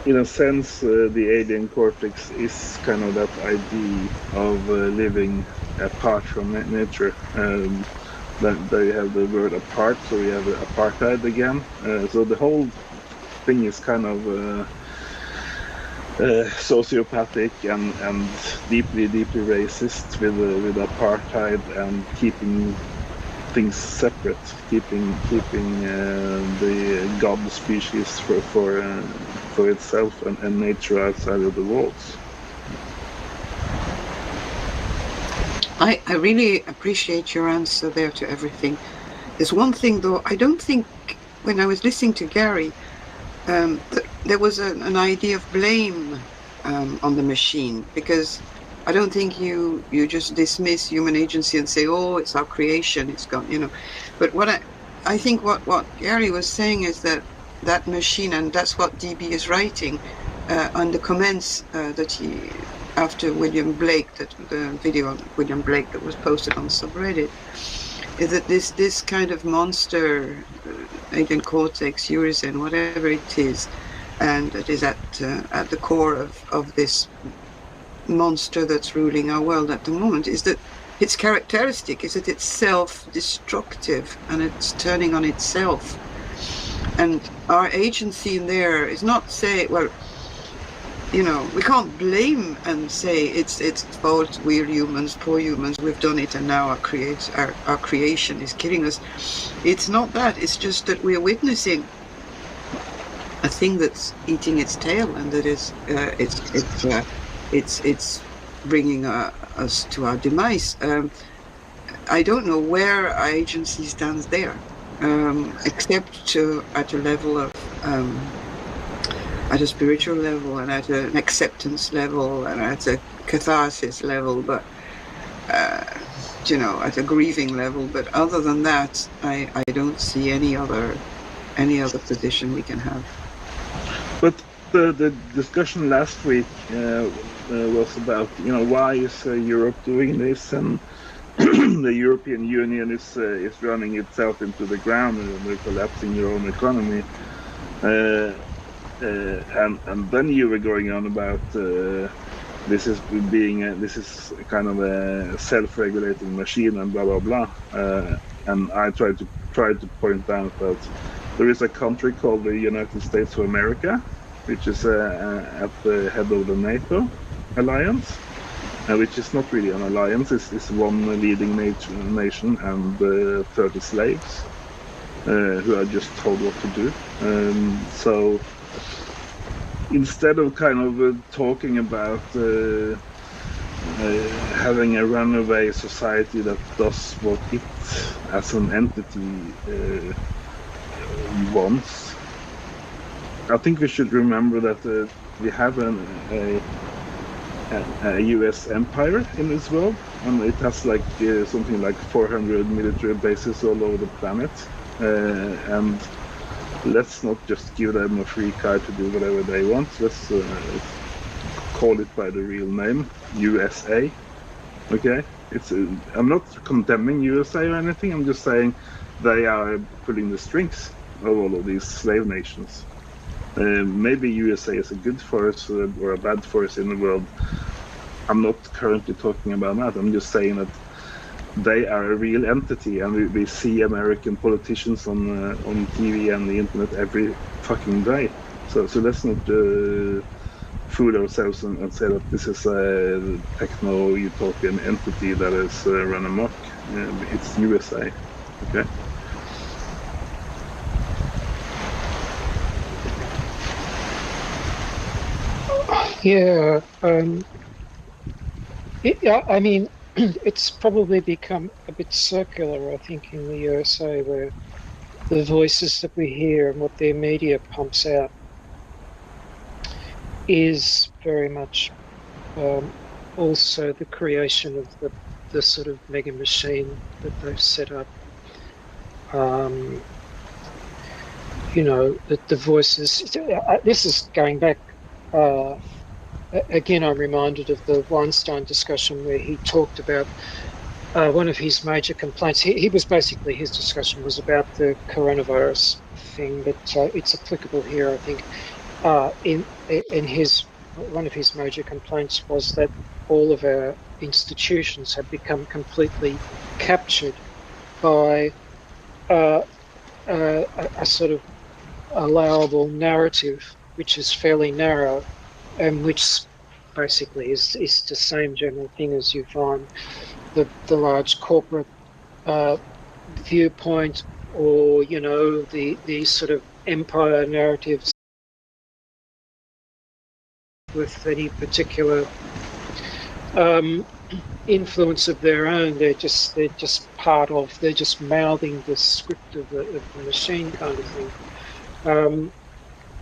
in a sense, the alien cortex is kind of that idea of living apart from nature. There you have the word apart, so you have apartheid again. So the whole thing is kind of sociopathic and deeply racist with apartheid and keeping things separate, keeping the god species for itself and nature outside of the walls. I really appreciate your answer there to everything. There's one thing though, I don't think when I was listening to Gary, there was an idea of blame on the machine, because I don't think you just dismiss human agency and say, oh, it's our creation, it's gone, But what I think what Gary was saying is that machine, and that's what DB is writing on the comments that he, after William Blake, that the video on William Blake that was posted on subreddit, is that this kind of monster, alien cortex, Urizen, whatever it is, and it is at the core of this monster that's ruling our world at the moment, is that its characteristic is that it's self-destructive and it's turning on itself. And our agency in there is not say, well, we can't blame and say it's fault, we're humans, poor humans, we've done it, and now our creation is killing us. It's not that. It's just that we're witnessing a thing that's eating its tail, and that is it's bringing us to our demise. I don't know where our agency stands there, except at a level of at a spiritual level and at an acceptance level and at a catharsis level, but at a grieving level. But other than that, I don't see any other position we can have. But the discussion last week was about why is Europe doing this, and the European Union is running itself into the ground and they're collapsing your own economy. And then you were going on about this is kind of a self-regulating machine and blah blah blah. And I tried to point out that there is a country called the United States of America, which is at the head of the NATO alliance, which is not really an alliance. It's one leading nation and 30 slaves who are just told what to do. So instead of kind of talking about having a runaway society that does what it as an entity wants, I think we should remember that we have a US empire in this world, and it has like something like 400 military bases all over the planet, and let's not just give them a free card to do whatever they want. Let's call it by the real name, USA. Okay, I'm not condemning USA or anything. I'm just saying they are pulling the strings of all of these slave nations. Maybe USA is a good force or a bad force in the world. I'm not currently talking about that. I'm just saying that they are a real entity, and we see American politicians on TV and the internet every fucking day. So let's not fool ourselves and say that this is a techno-utopian entity that is run amok. It's USA, okay? Yeah, I mean, it's probably become a bit circular, I think, in the USA, where the voices that we hear and what their media pumps out is very much also the creation of the sort of mega machine that they've set up. The voices. This is going back. Again, I'm reminded of the Weinstein discussion where he talked about one of his major complaints. He was basically, his discussion was about the coronavirus thing, but it's applicable here, I think. One of his major complaints was that all of our institutions had become completely captured by a sort of allowable narrative, which is fairly narrow, and which basically is the same general thing as you find the large corporate viewpoint, or the sort of empire narratives with any particular influence of their own. They're just mouthing the script of the machine kind of thing.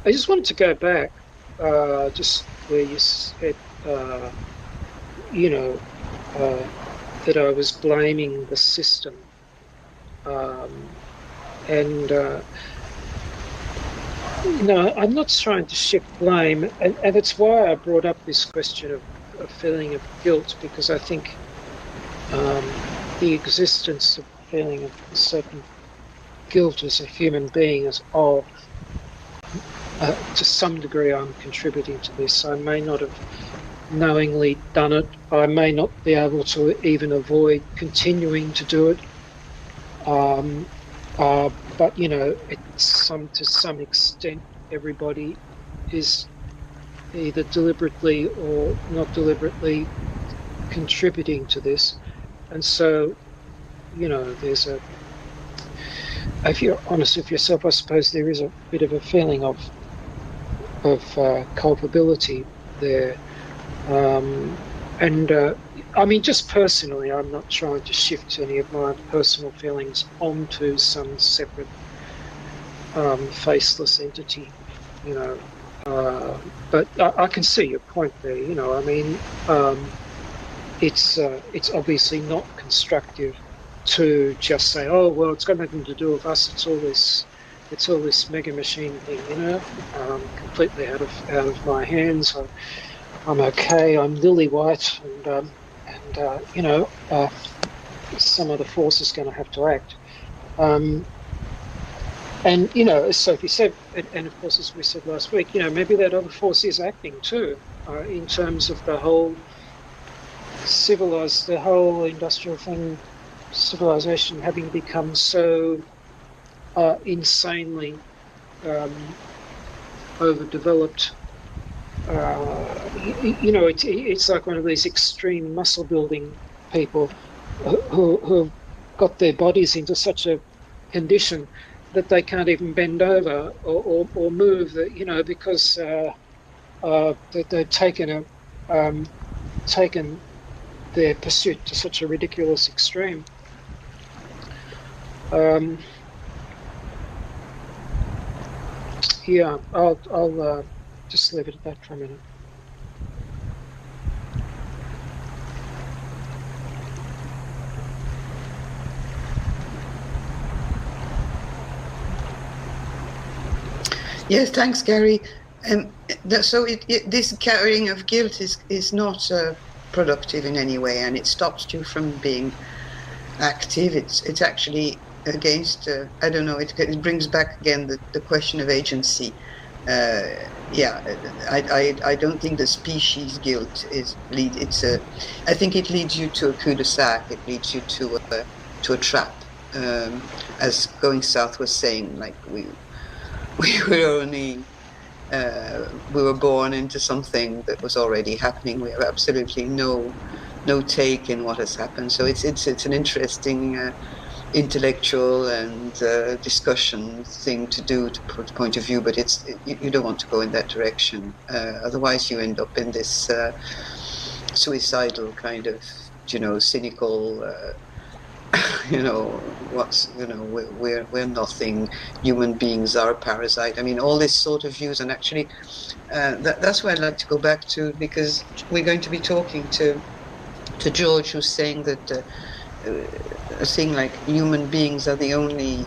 I just wanted to go back just where you said that I was blaming the system, and I'm not trying to shift blame, and it's why I brought up this question of a feeling of guilt, because I think the existence of a feeling of a certain guilt as a human being is to some degree I'm contributing to this. I may not have knowingly done it. I may not be able to even avoid continuing to do it. But to some extent, everybody is either deliberately or not deliberately contributing to this. And so, there's if you're honest with yourself, I suppose there is a bit of a feeling of culpability there. I mean, just personally, I'm not trying to shift any of my personal feelings onto some separate faceless entity, but I can see your point there. I mean, it's obviously not constructive to just say, oh well, it's got nothing to do with us. It's all this mega machine thing, completely out of my hands. I'm okay. I'm lily white, and some other force is going to have to act. And as Sophie said, and of course as we said last week, maybe that other force is acting too, in terms of the whole industrial thing, civilization having become so insanely overdeveloped. It's like one of these extreme muscle building people who've got their bodies into such a condition that they can't even bend over or move, because they've taken their pursuit to such a ridiculous extreme. Yeah, I'll just leave it at that for a minute. Yes, thanks, Gary. So this carrying of guilt is not productive in any way, and it stops you from being active. It's actually against. I don't know. It brings back again the question of agency. I don't think the species guilt I think it leads you to a cul-de-sac. It leads you to a trap. As Going South was saying, like we were only we were born into something that was already happening. We have absolutely no take in what has happened. So it's an interesting intellectual and discussion thing to do to put point of view, but you don't want to go in that direction. Otherwise, you end up in this suicidal kind of cynical. We're nothing. Human beings are a parasite. I mean, all this sort of views, and actually, that's where I'd like to go back to, because we're going to be talking to George, who's saying that a thing like human beings are the only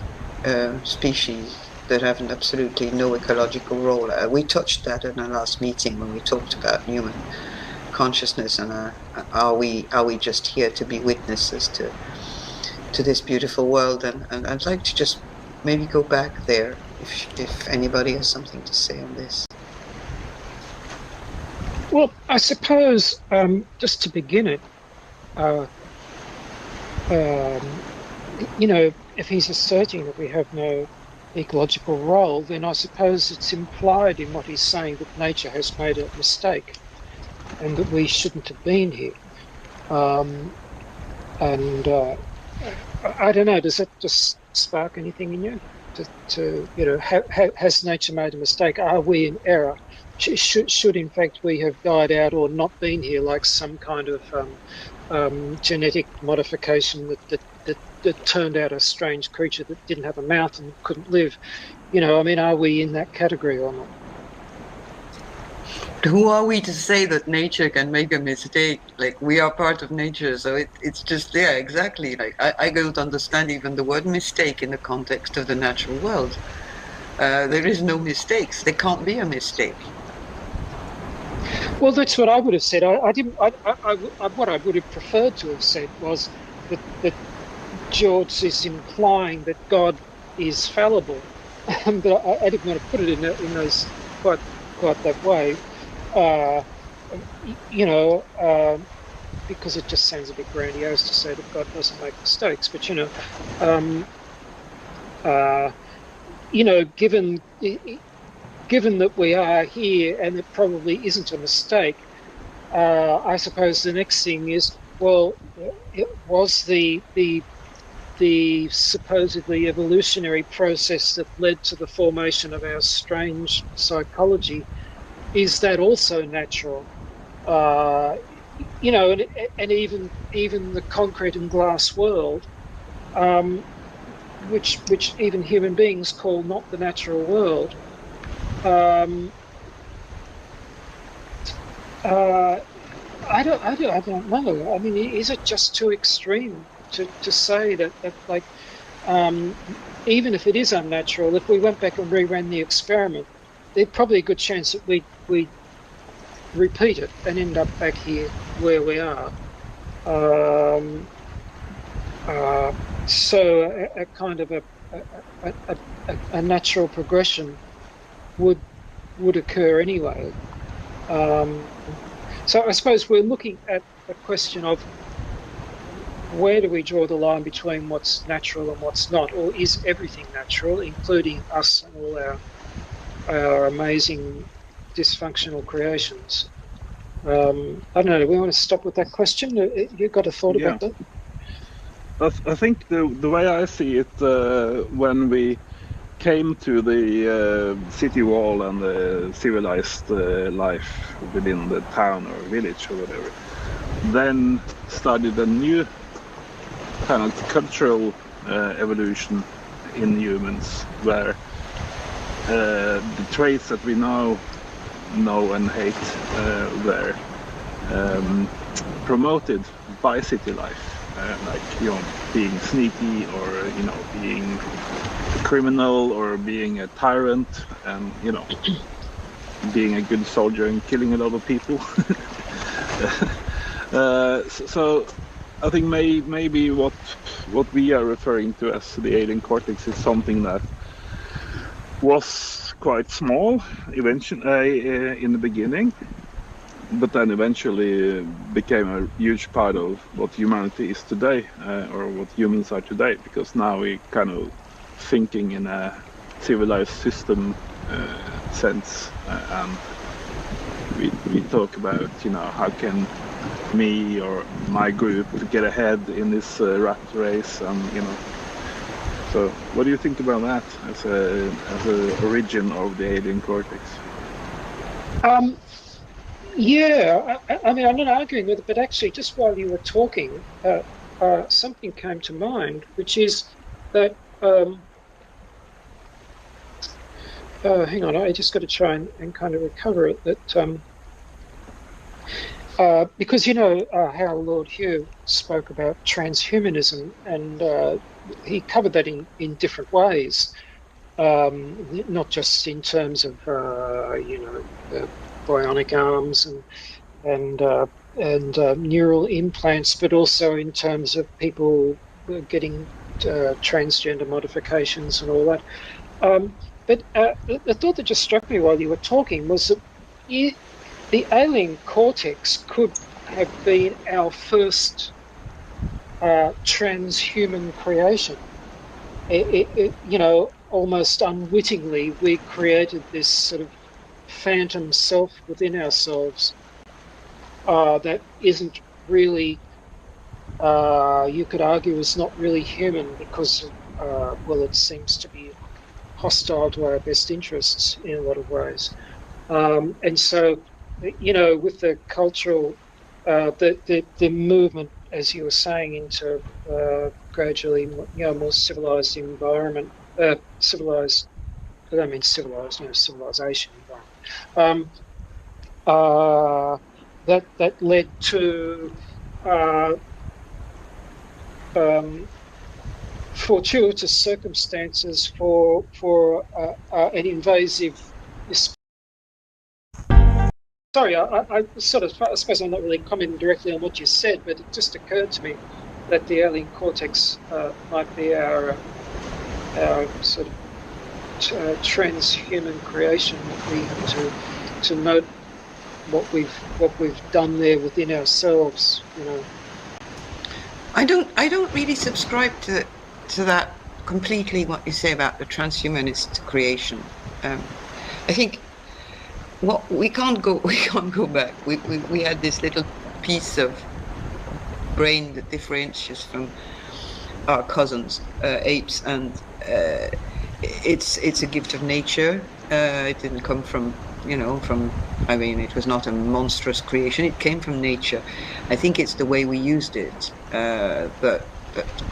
species that have absolutely no ecological role. We touched that in our last meeting when we talked about human consciousness, and are we just here to be witnesses to this beautiful world? And I'd like to just maybe go back there if anybody has something to say on this. Well, I suppose just to begin it, if he's asserting that we have no ecological role, then I suppose it's implied in what he's saying that nature has made a mistake and that we shouldn't have been here. I don't know, does that just spark anything in you? Has nature made a mistake? Are we in error? Should in fact we have died out or not been here, like some kind of genetic modification that turned out a strange creature that didn't have a mouth and couldn't live? Are we in that category or not? Who are we to say that nature can make a mistake? Like, we are part of nature, so it's just, yeah, exactly. Like, I don't understand even the word mistake in the context of the natural world. There is no mistakes. There can't be a mistake. Well, that's what I would have said. What I would have preferred to have said was that George is implying that God is fallible, but I didn't want to put it in those quite that way. Because it just sounds a bit grandiose to say that God doesn't make mistakes. But given that we are here and it probably isn't a mistake, I suppose the next thing is, well, it was the supposedly evolutionary process that led to the formation of our strange psychology. Is that also natural? And even the concrete and glass world, which even human beings call not the natural world. I don't know. I mean, is it just too extreme to say that like, even if it is unnatural, if we went back and reran the experiment, there's probably a good chance that we'd repeat it and end up back here where we are. So a kind of a natural progression would occur anyway. So I suppose we're looking at a question of where do we draw the line between what's natural and what's not, or is everything natural, including us and all our amazing dysfunctional creations? I don't know. Do we want to stop with that question? You got a thought about that? I think the way I see it, when we came to the city wall and the civilized life within the town or village or whatever, then started a new kind of cultural evolution in humans, where the traits that we now know and hate were promoted by city life, like being sneaky, or being a criminal, or being a tyrant, and being a good soldier and killing a lot of people. So I think maybe what we are referring to as the alien cortex is something that was quite small eventually in the beginning, but then eventually became a huge part of what humanity is today, or what humans are today, because now we kind of thinking in a civilized system sense, and we talk about how can me or my group get ahead in this rat race, and so what do you think about that as a origin of the alien cortex? Yeah, I mean, I'm not arguing with it, but actually, just while you were talking, something came to mind, which is that, hang on, I just got to try and kind of recover it, that, because, how Lord Hugh spoke about transhumanism, and he covered that in different ways, not just in terms of, bionic arms and neural implants, but also in terms of people getting transgender modifications and all that. But the thought that just struck me while you were talking was that the alien cortex could have been our first transhuman creation. Almost unwittingly, we created this sort of phantom self within ourselves that isn't really, you could argue, is not really human, because it seems to be hostile to our best interests in a lot of ways. And so, with the cultural, the movement, as you were saying, into gradually more civilized environment, civilized, I don't mean civilized, civilization environment. That led to fortuitous circumstances for an invasive. Sorry, I suppose I'm not really commenting directly on what you said, but it just occurred to me that the alien cortex might be our sort of transhuman creation, that we have to note what we've done there within ourselves. I don't really subscribe to that completely, what you say about the transhumanist creation. I think we can't go back. We had this little piece of brain that differentiates from our cousins, apes, and it's a gift of nature. It didn't come from, I mean, it was not a monstrous creation. It came from nature. I think it's the way we used it that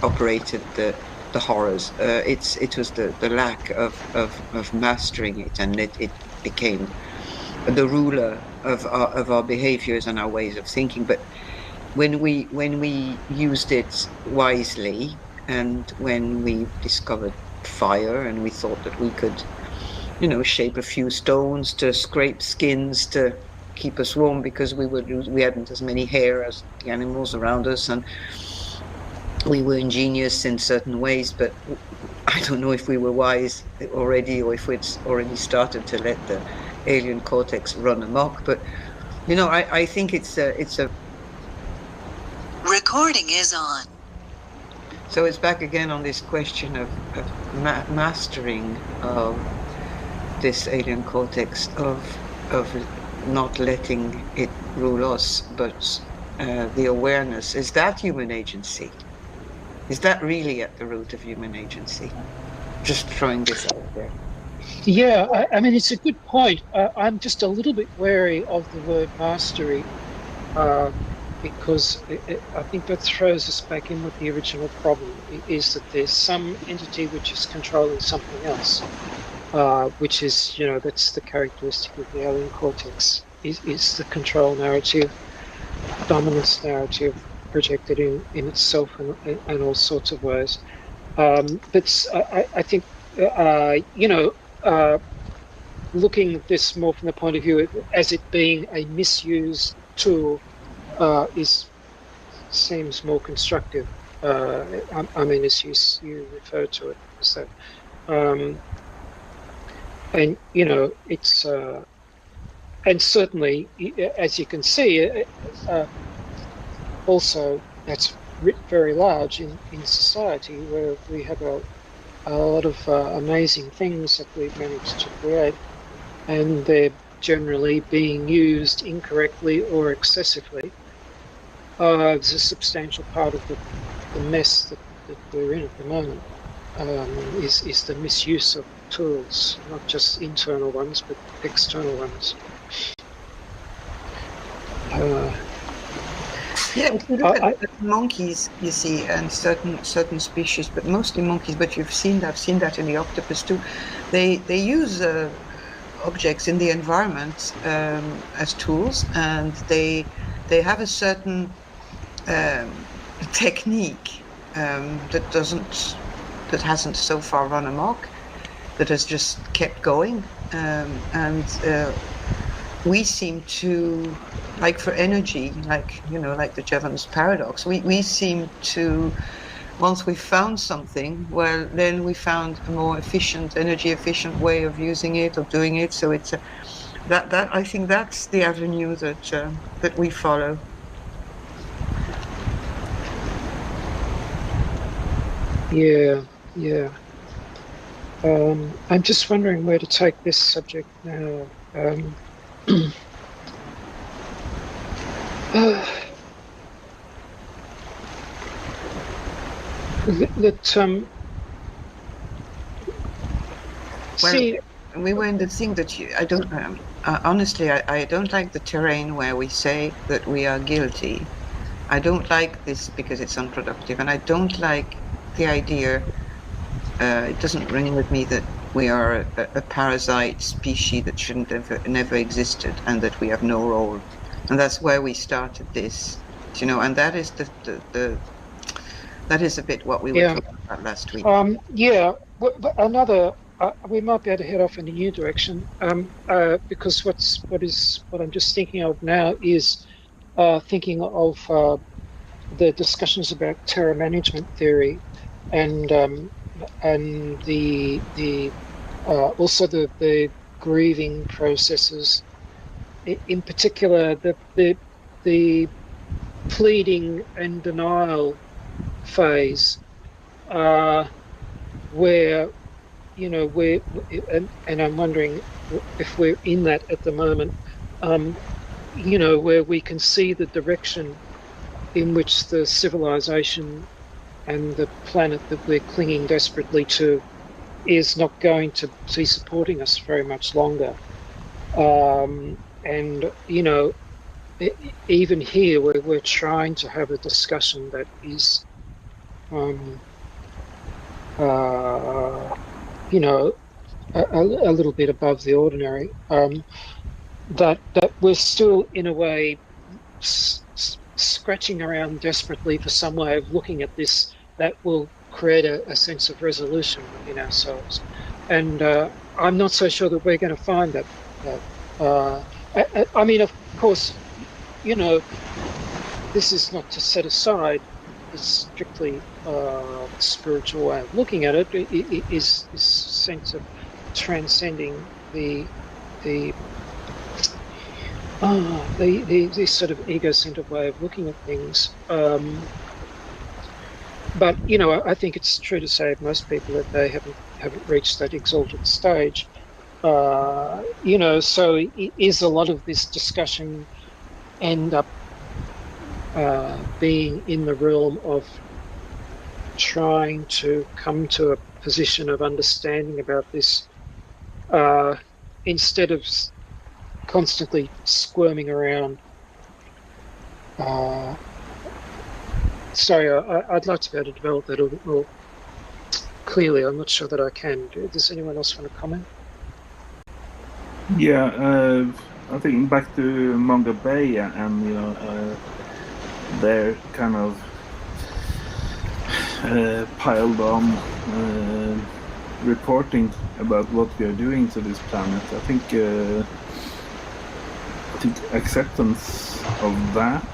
operated the horrors. It was the lack of mastering it, and it became the ruler of our behaviors and our ways of thinking. But when we used it wisely, and when we discovered fire, and we thought that we could, shape a few stones to scrape skins to keep us warm, because we hadn't as many hair as the animals around us, and we were ingenious in certain ways, but I don't know if we were wise already, or if we'd already started to let the alien cortex run amok. But I think it's a Recording is on. So it's back again on this question of mastering of this alien cortex, of not letting it rule us, but the awareness. Is that human agency? Is that really at the root of human agency? Just throwing this out there. Yeah, I mean, it's a good point. I'm just a little bit wary of the word mastery, because I think that throws us back in with the original problem, is that there's some entity which is controlling something else, which is, that's the characteristic of the alien cortex, is the control narrative, dominance narrative projected in itself and all sorts of ways. But I think, looking at this more from the point of view as it being a misused tool seems more constructive. I mean, as you refer to it as that, and it's and certainly, as you can see, also that's writ very large in society, where we have a lot of amazing things that we've managed to create, and they're generally being used incorrectly or excessively. It's a substantial part of the mess that we're in at the moment, is the misuse of tools, not just internal ones, but external ones. Yeah, if you look at monkeys, you see, and certain species, but mostly monkeys. But I've seen that in the octopus too. They use objects in the environment as tools, and they have a certain technique that hasn't so far run amok, that has just kept going, and we seem to, like for energy, like the Jevons paradox, we seem to, once we found something, well, then we found a more energy efficient way of using it, of doing it. So it's that I think that's the avenue that we follow. Yeah. I'm just wondering where to take this subject now. See, we were in the thing that I don't honestly, I don't like the terrain where we say that we are guilty. I don't like this because it's unproductive, and I don't like the idea. It doesn't ring with me that we are a parasite species that shouldn't have never existed, and that we have no role. And that's where we started this, and that is that is a bit what we were talking about last week. But another, we might be able to head off in a new direction, because what I'm just thinking of now is thinking of the discussions about terror management theory, and the also the grieving processes, in particular the pleading and denial phase, where and I'm wondering if we're in that at the moment, where we can see the direction in which the civilization and the planet that we're clinging desperately to is not going to be supporting us very much longer. And even here, we're trying to have a discussion that is, a little bit above the ordinary. That we're still, in a way, scratching around desperately for some way of looking at this that will create a sense of resolution within ourselves. And I'm not so sure that we're going to find that. I mean, of course, this is not to set aside this strictly spiritual way of looking at it. It is this sense of transcending the sort of ego-centered way of looking at things. But I think it's true to say of most people that they haven't reached that exalted stage. So is a lot of this discussion end up being in the realm of trying to come to a position of understanding about this, instead of constantly squirming around. Sorry, I'd like to be able to develop that a bit more clearly. I'm not sure that I can. Does anyone else want to comment? Yeah, I think back to Manga Bay and they're kind of piled on reporting about what we are doing to this planet. I think acceptance of that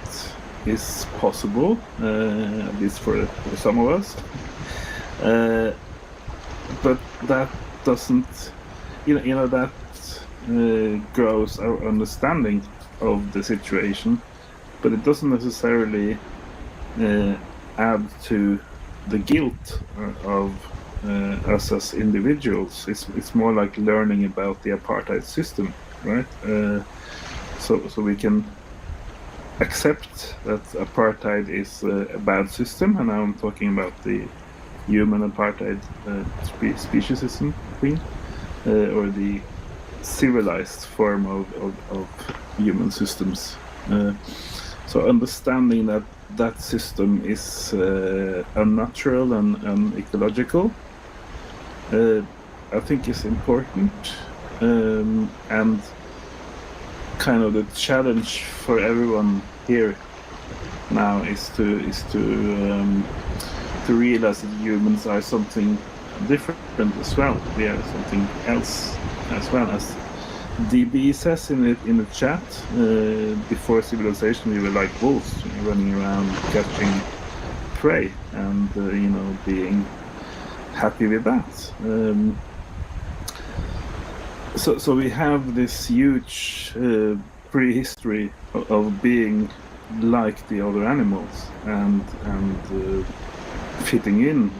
is possible, at least for some of us. But that doesn't, that grows our understanding of the situation, but it doesn't necessarily add to the guilt of us as individuals. It's more like learning about the apartheid system, right? So we can accept that apartheid is a bad system, and now I'm talking about the human apartheid speciesism thing, or the civilized form of human systems. So understanding that system is unnatural and ecological, I think is important, and kind of the challenge for everyone here now is to realize that humans are something different as well. We are something else as well. As DB says in the chat, before civilization we were like wolves, running around catching prey and being happy with that. So we have this huge prehistory of being like the other animals and fitting in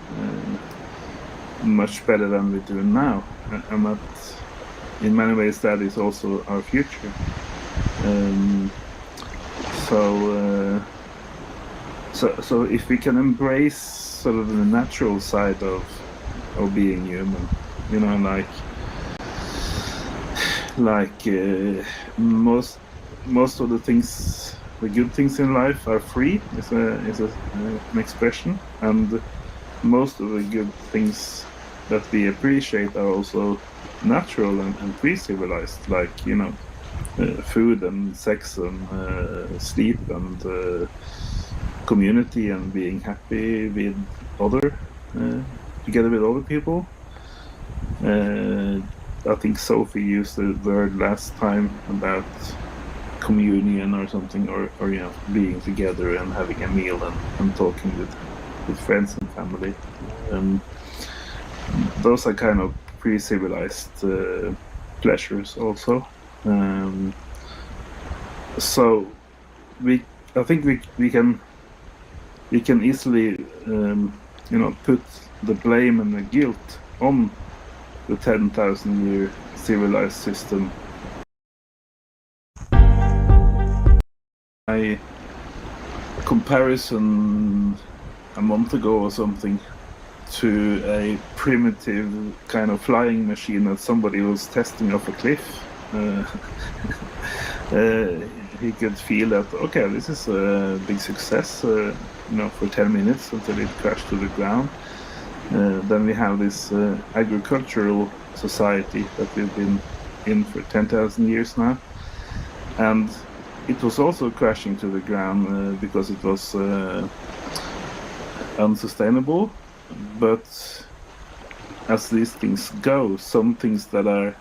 much better than we do now, and that in many ways that is also our future. So if we can embrace sort of the natural side of being human, like most of the things, the good things in life are free, is an expression, and most of the good things that we appreciate are also natural and pre-civilized, like food and sex and sleep and community and being happy with together with other people. I think Sophie used the word last time about communion or something, or being together and having a meal and talking with friends and family. Those are kind of pre-civilized pleasures also. So I think we can easily put the blame and the guilt on the 10,000-year civilized system. A comparison a month ago or something to a primitive kind of flying machine that somebody was testing off a cliff. He could feel that, okay, this is a big success, for 10 minutes until it crashed to the ground. Then we have this agricultural society that we've been in for 10,000 years now. And it was also crashing to the ground because it was unsustainable. But as these things go, some things that are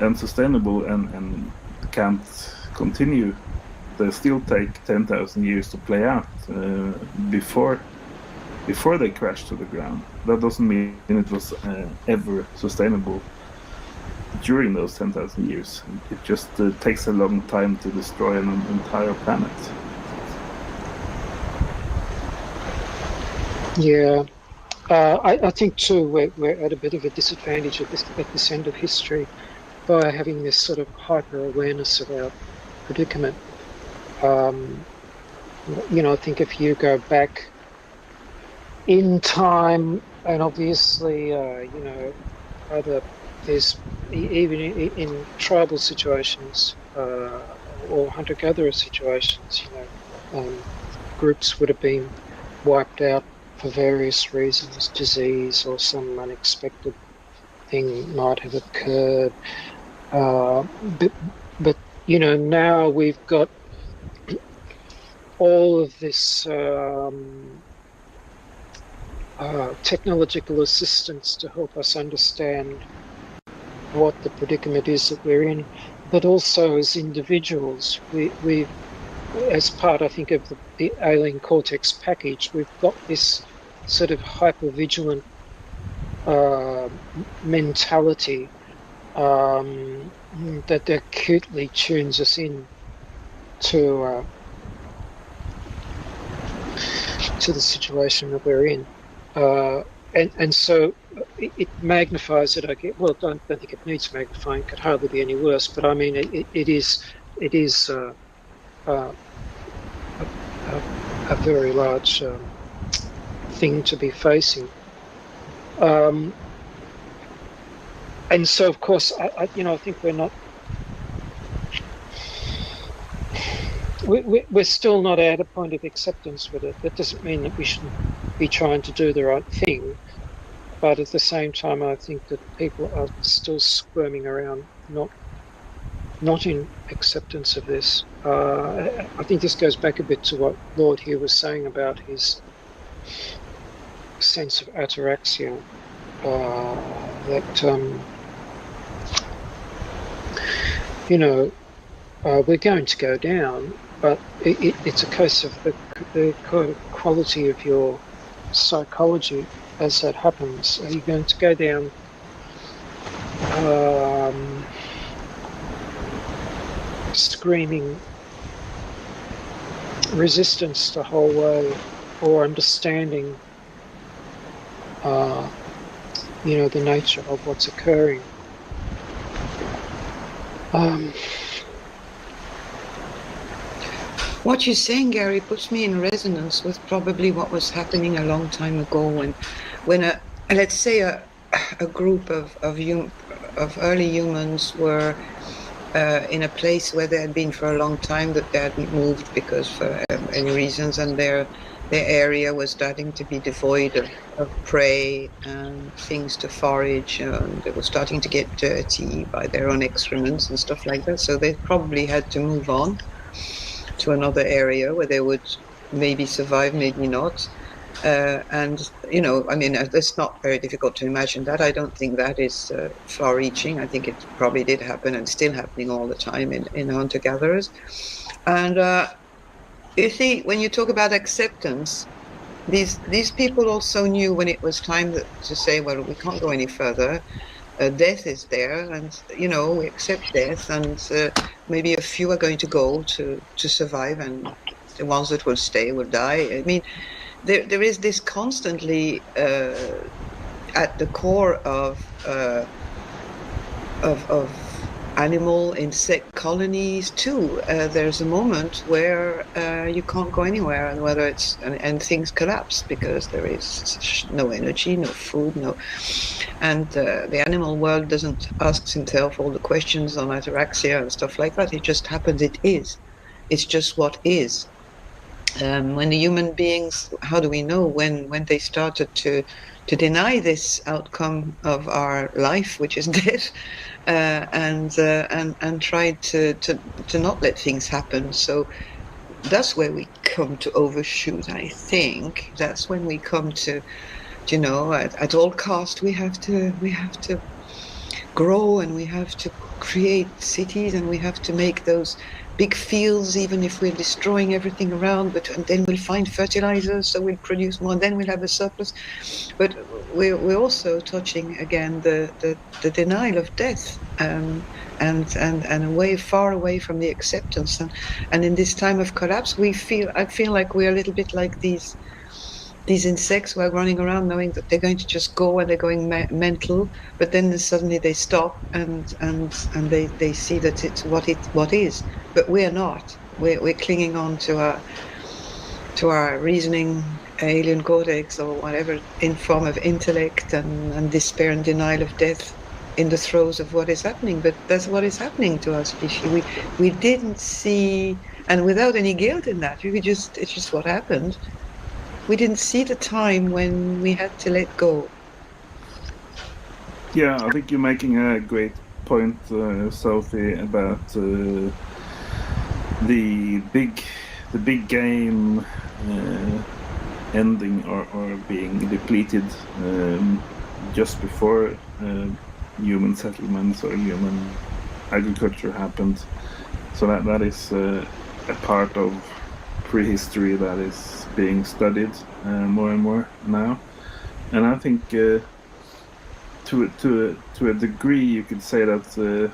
unsustainable and can't continue, they still take 10,000 years to play out before they crash to the ground. That doesn't mean it was ever sustainable during those 10,000 years. It just takes a long time to destroy an entire planet. Yeah. I think too we're at a bit of a disadvantage at this end of history by having this sort of hyper awareness of our predicament. I think if you go back in time, and obviously, either there's even in tribal situations or hunter-gatherer situations, groups would have been wiped out for various reasons, disease or some unexpected thing might have occurred. But now we've got all of this technological assistance to help us understand what the predicament is that we're in, but also as individuals, we as part, I think, of the alien cortex package, we've got this sort of hyper-vigilant mentality that acutely tunes us in to the situation that we're in. And so it magnifies it, I get. Well, I don't think it needs magnifying. It could hardly be any worse. But I mean, it is a very large thing to be facing. And so, of course, I think we're still not at a point of acceptance with it. That doesn't mean that we shouldn't be trying to do the right thing. But at the same time, I think that people are still squirming around, not in acceptance of this. I think this goes back a bit to what Lord here was saying about his sense of ataraxia, that we're going to go down, but it's a case of the quality of your psychology as that happens. Are you going to go down screaming resistance the whole way, or understanding the nature of what's occurring? What you're saying, Gary, puts me in resonance with probably what was happening a long time ago when let's say a group of early humans were in a place where they had been for a long time, that they hadn't moved because for any reasons, and their area was starting to be devoid of prey and things to forage, and they were starting to get dirty by their own excrements and stuff like that. So they probably had to move on to another area where they would maybe survive, maybe not. It's not very difficult to imagine that. I don't think that is far-reaching. I think it probably did happen and still happening all the time in hunter-gatherers. And you see, when you talk about acceptance, these people also knew when it was time to say, well, we can't go any further. Death is there, and we accept death, and maybe a few are going to go to survive, and the ones that will stay will die. I mean, there is this constantly at the core of animal insect colonies too. There's a moment where you can't go anywhere, and whether and things collapse because there is no energy, no food, and the animal world doesn't ask himself all the questions on ataraxia and stuff like that. It just happens. It's just what is. When the human beings, how do we know when they started to deny this outcome of our life, which is death, and tried to not let things happen? So that's where we come to overshoot. I think that's when we come to, at all cost we have to grow, and we have to create cities, and we have to make those big fields, even if we're destroying everything around, and then we'll find fertilizers, so we'll produce more, and then we'll have a surplus. But we're also touching again the denial of death, and far away from the acceptance. And in this time of collapse, I feel like we're a little bit like these insects who are running around knowing that they're going to just go and they're going mental, but then suddenly they stop and they see that it's what is. But we're not. We're clinging on to our reasoning alien cortex or whatever in form of intellect and despair and denial of death in the throes of what is happening. But that's what is happening to our species. We didn't see, and without any guilt in that, it's just what happened. We didn't see the time when we had to let go. Yeah, I think you're making a great point, Sophie, about the big game ending or being depleted just before human settlements or human agriculture happened. So that is a part of prehistory that is being studied more and more now. And I think to a degree you could say that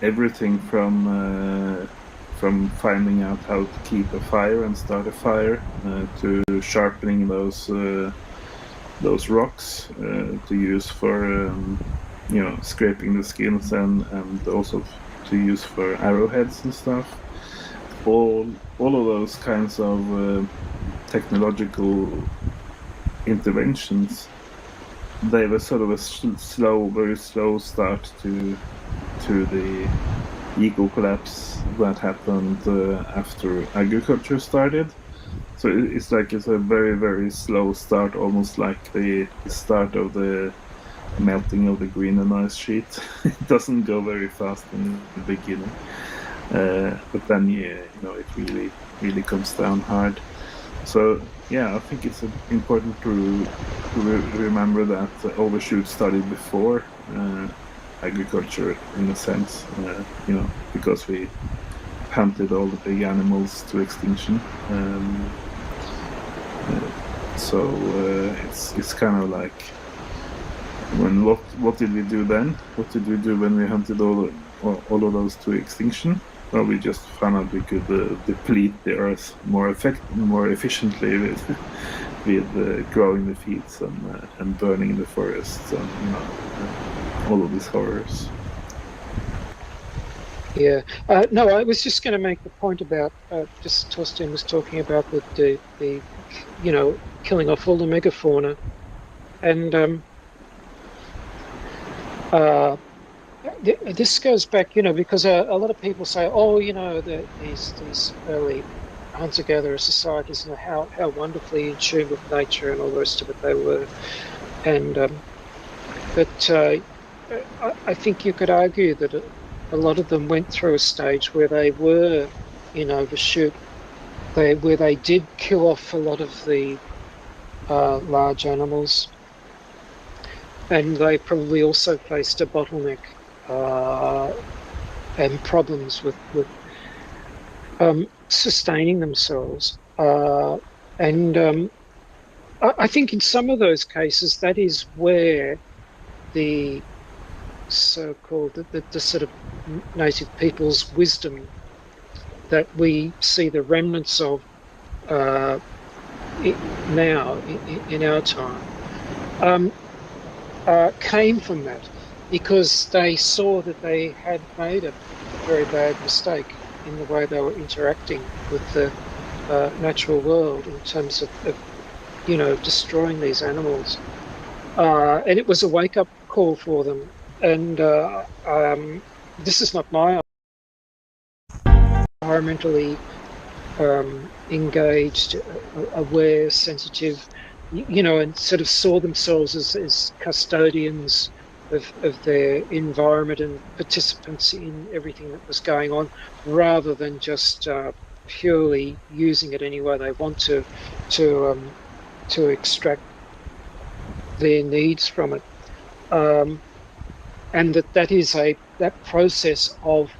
everything from finding out how to keep a fire and start a fire to sharpening those rocks to use for scraping the skins and also to use for arrowheads and stuff. All of those kinds of technological interventions, they were sort of a very slow start to the eco collapse that happened after agriculture started. So it's a very, very slow start, almost like the start of the melting of the Greenland ice sheet. It doesn't go very fast in the beginning, but then it really comes down hard. So yeah, I think it's important to remember that overshoot started before agriculture, in a sense, because we hunted all the big animals to extinction. So it's kind of like, what did we do then? What did we do when we hunted all of those to extinction? Well, we just found out we could deplete the earth more efficiently with growing the fields and burning the forests and all of these horrors. Yeah. No, I was just going to make the point about just Torsten was talking about the killing off all the megafauna, and this goes back, because a lot of people say, these early hunter-gatherer societies, how wonderfully in tune with nature and all the rest of it they were, and but I think you could argue that a lot of them went through a stage where they were in overshoot, where they did kill off a lot of the large animals, and they probably also faced a bottleneck and problems with sustaining themselves. And I think in some of those cases, that is where the so-called, the sort of native people's wisdom that we see the remnants of now in our time. came from that, because they saw that they had made a very bad mistake in the way they were interacting with the natural world in terms of destroying these animals. And it was a wake-up call for them. And this is not my environmentally engaged, aware, sensitive, and sort of saw themselves as custodians of their environment and participants in everything that was going on, rather than just purely using it any way they want to extract their needs from it. And that is that process of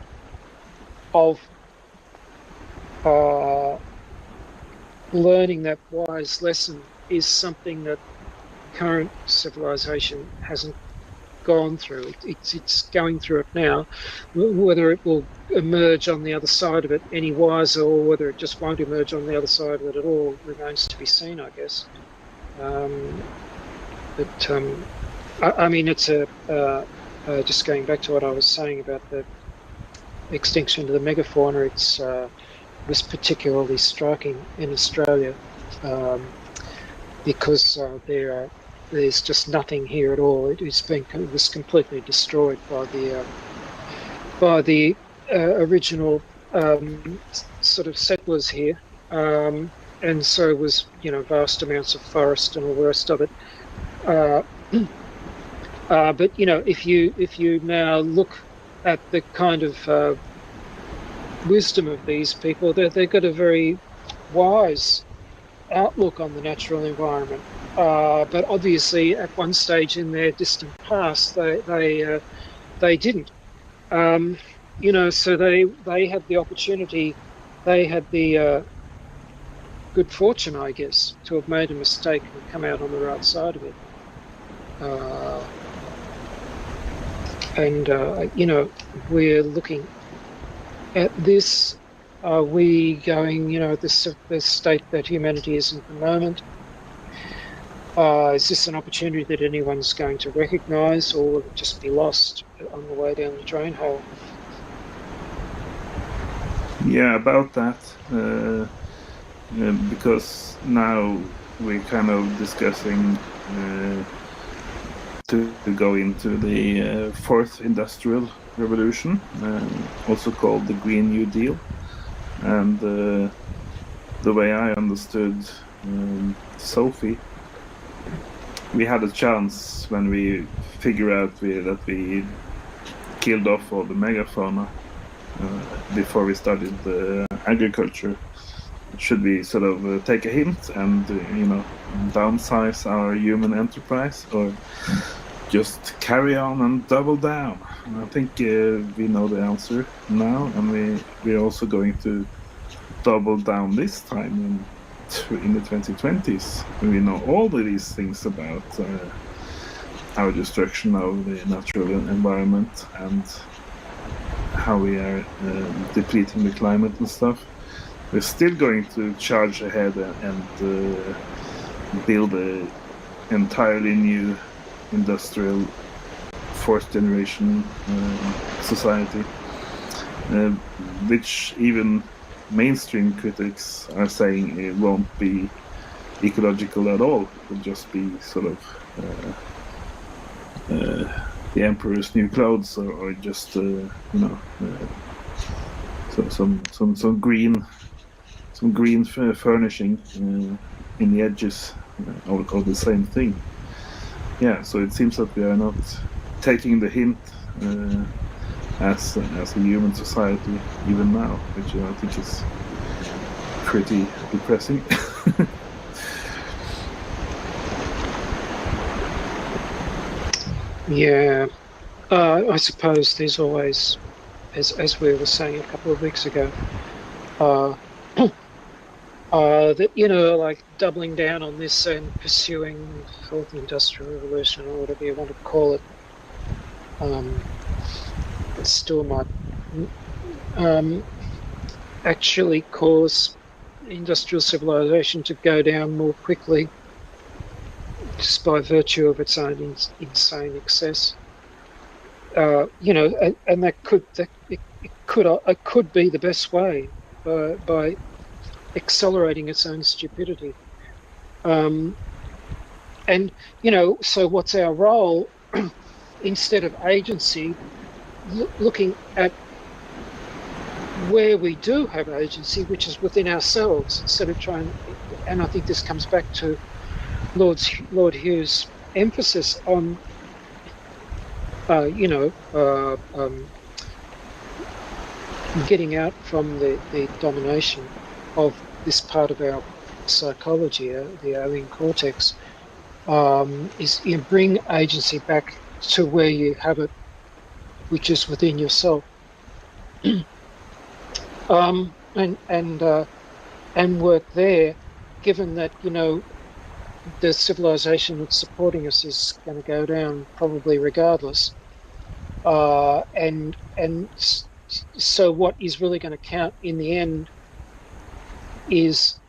learning that wise lesson is something that current civilization hasn't gone through. It's going through it now. Whether it will emerge on the other side of it any wiser, or whether it just won't emerge on the other side of it at all, remains to be seen, I guess. I mean, it's just going back to what I was saying about the extinction of the megafauna. It was particularly striking in Australia, because there's just nothing here at all. It was completely destroyed by the original sort of settlers here, and so was vast amounts of forest and all the rest of it. But if you now look at the kind of wisdom of these people, they've got a very wise outlook on the natural environment. But obviously, at one stage in their distant past, they didn't. So they had the opportunity, they had the good fortune, I guess, to have made a mistake and come out on the right side of it. We're looking at this. Are we going, the state that humanity is in at the moment? Is this an opportunity that anyone's going to recognise, or will it just be lost on the way down the drain hole? Yeah, about that. Because now we're kind of discussing to go into the fourth industrial revolution, also called the Green New Deal. And the way I understood Sophie, we had a chance when we figured out that we killed off all the megafauna before we started the agriculture. Should we sort of take a hint and downsize our human enterprise, or just carry on and double down? And I think we know the answer now, and we're also going to double down this time in the 2020s. We know all of these things about our destruction of the natural environment and how we are depleting the climate and stuff. We're still going to charge ahead and build an entirely new industrial fourth generation society, which even mainstream critics are saying it won't be ecological at all. It will just be sort of the emperor's new clothes, or just some green furnishing in the edges of the same thing. Yeah, so it seems that we are not taking the hint as a human society even now, which I think is pretty depressing. Yeah, I suppose there's always, as we were saying a couple of weeks ago, that like doubling down on this and pursuing the fourth industrial revolution, or whatever you want to call it, it still might actually cause industrial civilization to go down more quickly just by virtue of its own insane excess. You know, and it could be the best way by accelerating its own stupidity. And you know, so what's our role? Instead of agency, looking at where we do have agency, which is within ourselves, instead of trying. And I think this comes back to Lord Hugh's emphasis on, you know, getting out from the domination of this part of our psychology, the alien cortex, is you bring agency back to where you have it, which is within yourself, and work there. Given that, you know, the civilization that's supporting us is going to go down probably regardless, and so what is really going to count in the end is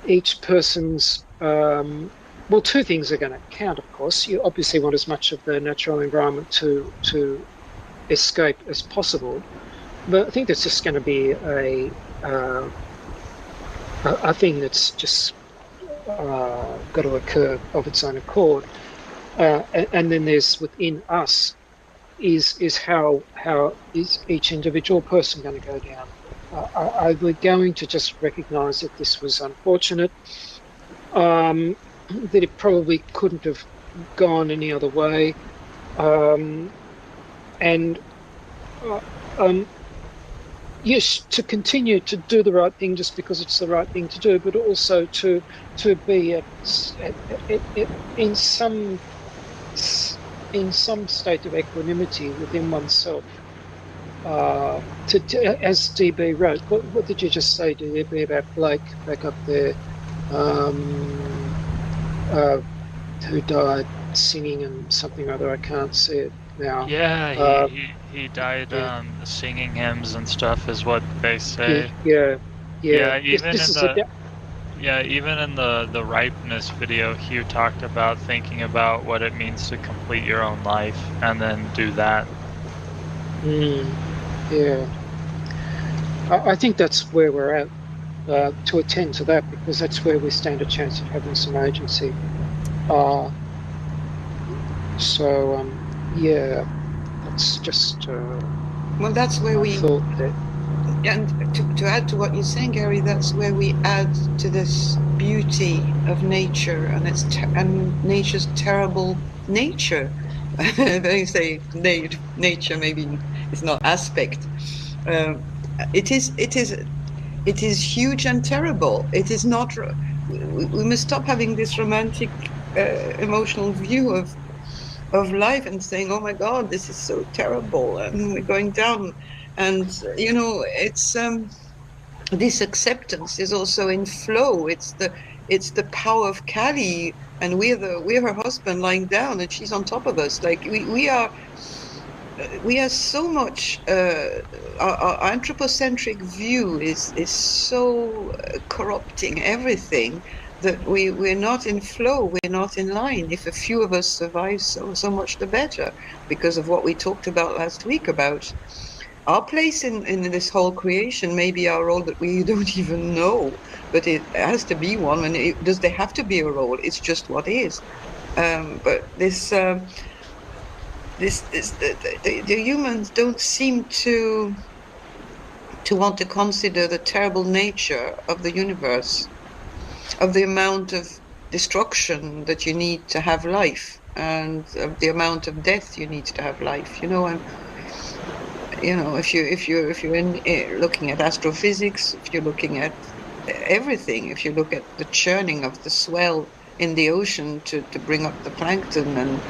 each person's. Well, two things are going to count, of course. You obviously want as much of the natural environment to escape as possible, but I think that's just going to be a thing that's just got to occur of its own accord. And then there's within us is how is each individual person going to go down? Are we going to just recognise that this was unfortunate? That it probably couldn't have gone any other way, and yes, to continue to do the right thing just because it's the right thing to do, but also to be in some state of equanimity within oneself. As DB wrote, what did you just say, DB, about Blake back up there? Who died singing and something or other, I can't see it now. Yeah, he died singing hymns and stuff is what they say. Yeah. Even in the ripeness video, Hugh talked about thinking about what it means to complete your own life and then do that. Yeah. I think that's where we're at, to attend to that, because that's where we stand a chance of having some agency. Yeah, that's just. Well, that's where we. And to add to what you're saying, Gary, that's where we add to this beauty of nature and nature's terrible nature. They say nature maybe is not aspect. It is huge and terrible. It is not. We must stop having this romantic, emotional view of life and saying, "Oh my God, this is so terrible," and we're going down. And you know, it's this acceptance is also in flow. It's the power of Kali, and we're her husband lying down, and she's on top of us. Like we are so much. Our anthropocentric view is so corrupting everything that we're not in flow. We're not in line. If a few of us survive, so much the better, because of what we talked about last week about our place in this whole creation, maybe our role that we don't even know, but it has to be one. And does there have to be a role? It's just what is. But the humans don't seem to want to consider the terrible nature of the universe, of the amount of destruction that you need to have life, and of the amount of death you need to have life. You know, and you know, if you're looking at astrophysics, if you're looking at everything, if you look at the churning of the swell in the ocean to bring up the plankton, and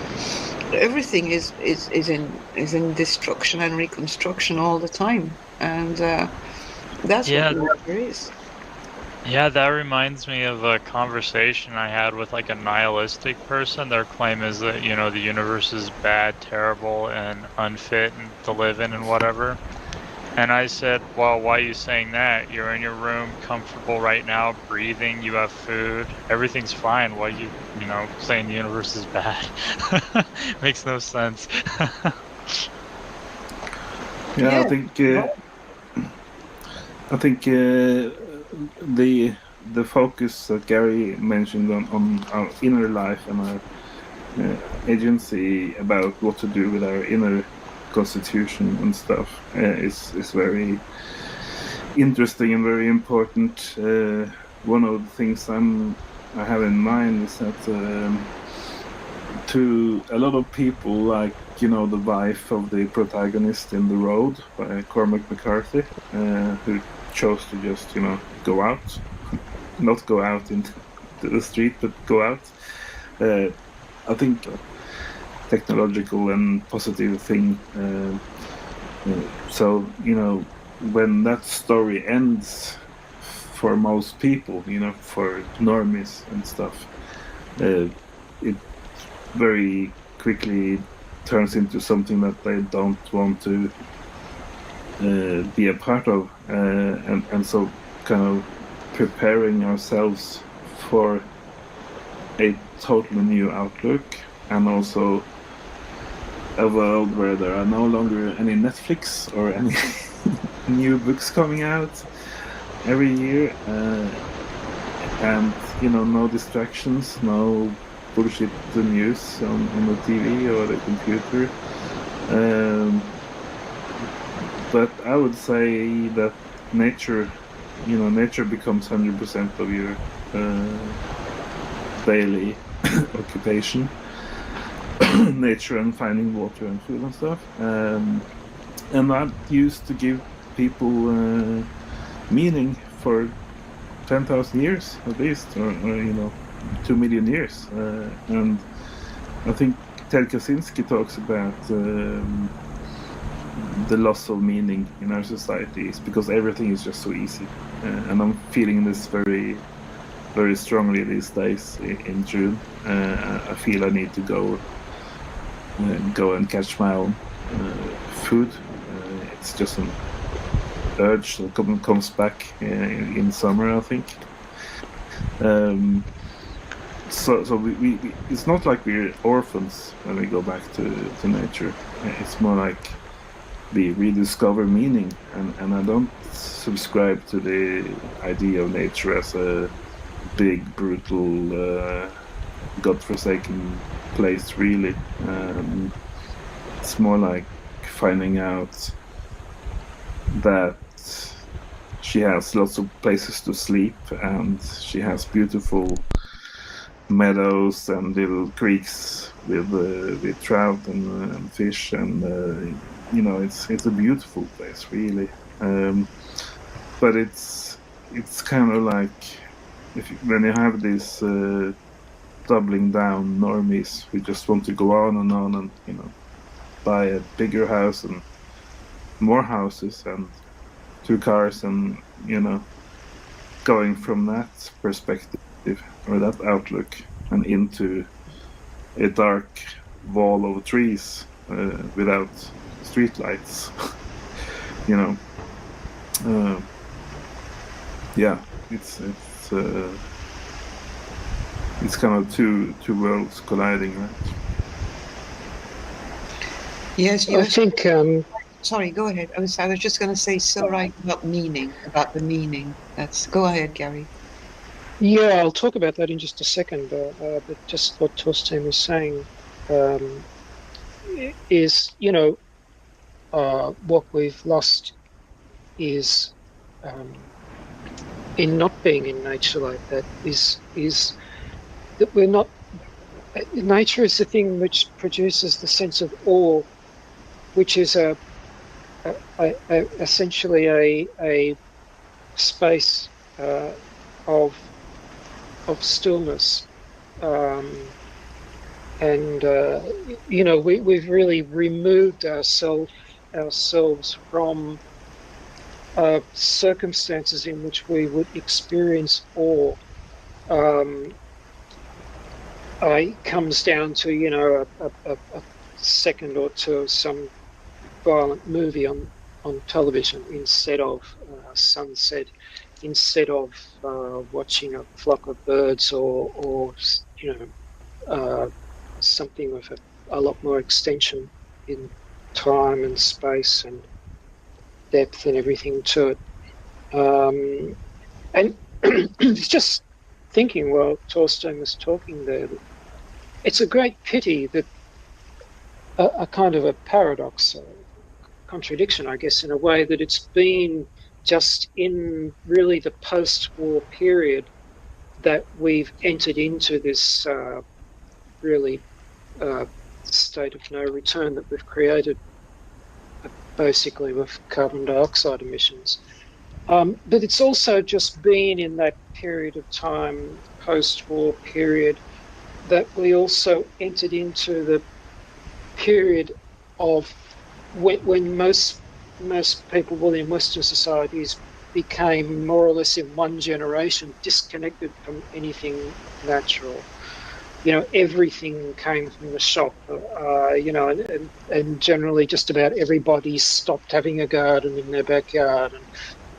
everything is in destruction and reconstruction all the time, and that's what nature is. Yeah, that reminds me of a conversation I had with like a nihilistic person. Their claim is that, you know, the universe is bad, terrible, and unfit to live in and whatever. And I said, well, why are you saying that? You're in your room, comfortable right now, breathing, you have food, everything's fine. Why you saying the universe is bad? Makes no sense. Yeah, Yeah. I think the focus that Gary mentioned on our inner life and our agency about what to do with our inner constitution and stuff is very interesting and very important. One of the things I have in mind is that to a lot of people, like the wife of the protagonist in The Road by Cormac McCarthy, who chose to just go out, not go out into the street, but go out. I think technological and positive thing. So when that story ends for most people, for normies and stuff, it very quickly turns into something that they don't want to be a part of, and so kind of preparing ourselves for a totally new outlook, and also a world where there are no longer any Netflix or any new books coming out every year, and no distractions, no bullshit news on the TV or the computer. But I would say that nature becomes 100% of your daily occupation. Nature and finding water and food and stuff, and that used to give people meaning for 10,000 years at least, or 2 million years, and I think Ted Kaczynski talks about the loss of meaning in our societies because everything is just so easy, and I'm feeling this very, very strongly these days in June. I feel I need to go and catch my own food. It's just an urge that comes back in summer, I think. So we it's not like we're orphans when we go back to nature. It's more like we rediscover meaning, and I don't subscribe to the idea of nature as a big, brutal, godforsaken place, really. It's more like finding out that she has lots of places to sleep, and she has beautiful meadows and little creeks with trout and fish, and it's a beautiful place, really. But it's kind of like when you have these doubling down normies who just want to go on and buy a bigger house and more houses and 2 cars, and going from that perspective or that outlook and into a dark wall of trees without street lights. Yeah, it's kind of two worlds colliding, right? Yes, I think. Sorry, go ahead. I was just going to say so right about the meaning. Go ahead, Gary. Yeah, I'll talk about that in just a second. But just what Torstein was saying is, what we've lost is in not being in nature like that is that we're not. Nature is the thing which produces the sense of awe, which is essentially a space of stillness, and we've really removed ourselves from circumstances in which we would experience awe. It comes down to a second or two of some violent movie on on television instead of sunset, instead of watching a flock of birds or something with a lot more extension in time and space and depth and everything to it. And it's just thinking while Torstein was talking there, it's a great pity that a kind of a paradox, or contradiction, I guess, in a way, that it's been just in really the post-war period that we've entered into this really state of no return that we've created, basically with carbon dioxide emissions. But it's also just been in that period of time, post-war period, that we also entered into the period of when most people, well, in Western societies, became more or less in one generation disconnected from anything natural. Everything came from the shop, and generally just about everybody stopped having a garden in their backyard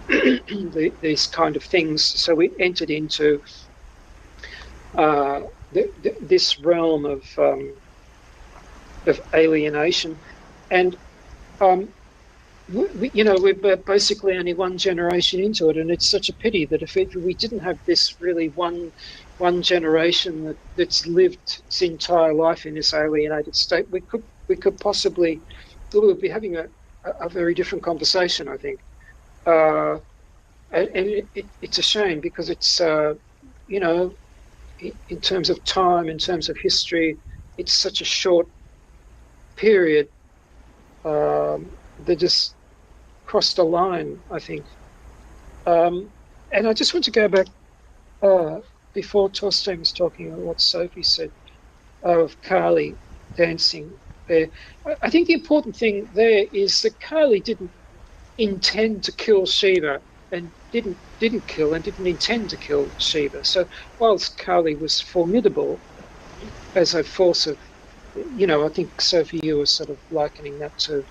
and these kind of things. So we entered into this realm of alienation, and we're basically only one generation into it, and it's such a pity that if we didn't have this really one generation that's lived its entire life in this alienated state, we could possibly, we would be having a very different conversation, I think. And it's a shame, because it's in terms of time, in terms of history, it's such a short period. They just crossed a line, I think. And I just want to go back before Torstein was talking about what Sophie said of Carly dancing there. I think the important thing there is that Carly didn't intend to kill Shiva, and didn't kill and didn't intend to kill Shiva. So whilst Carly was formidable as a force of, I think, Sophie, you were sort of likening that to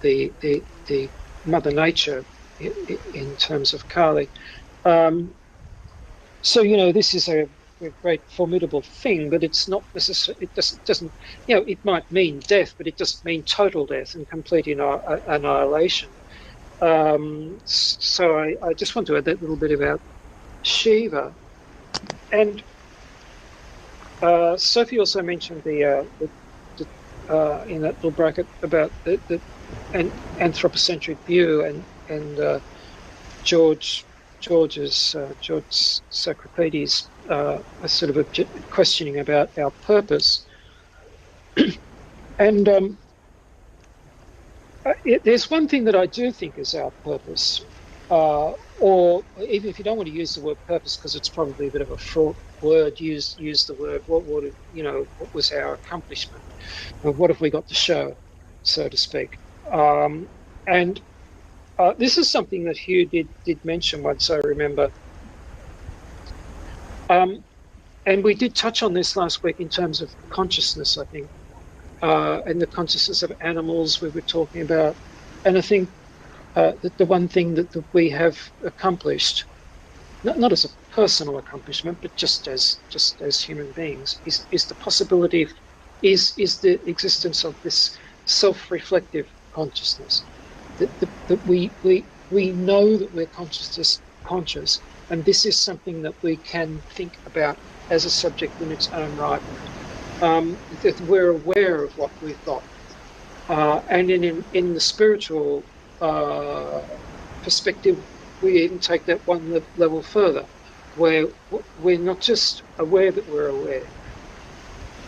the Mother Nature in terms of Kali. So this is a great formidable thing, but it's not necessarily. It doesn't. It might mean death, but it doesn't mean total death and complete annihilation. So I just want to add that little bit about Shiva, and Sophie also mentioned the in that little bracket about the anthropocentric view, and George Socrates a sort of a questioning about our purpose, and there's one thing that I do think is our purpose, or even if you don't want to use the word purpose because it's probably a bit of a fraught word, use the word what was our accomplishment, or what have we got to show, so to speak. And this is something that Hugh did mention once, I remember. And we did touch on this last week in terms of consciousness, I think, and the consciousness of animals we were talking about. And I think that the one thing that we have accomplished, not as a personal accomplishment, but just as human beings, is the possibility of, is the existence of this self-reflective consciousness. That we know that we're conscious, and this is something that we can think about as a subject in its own right. That we're aware of what we've got, and in the spiritual perspective, we even take that one level further, where we're not just aware that we're aware,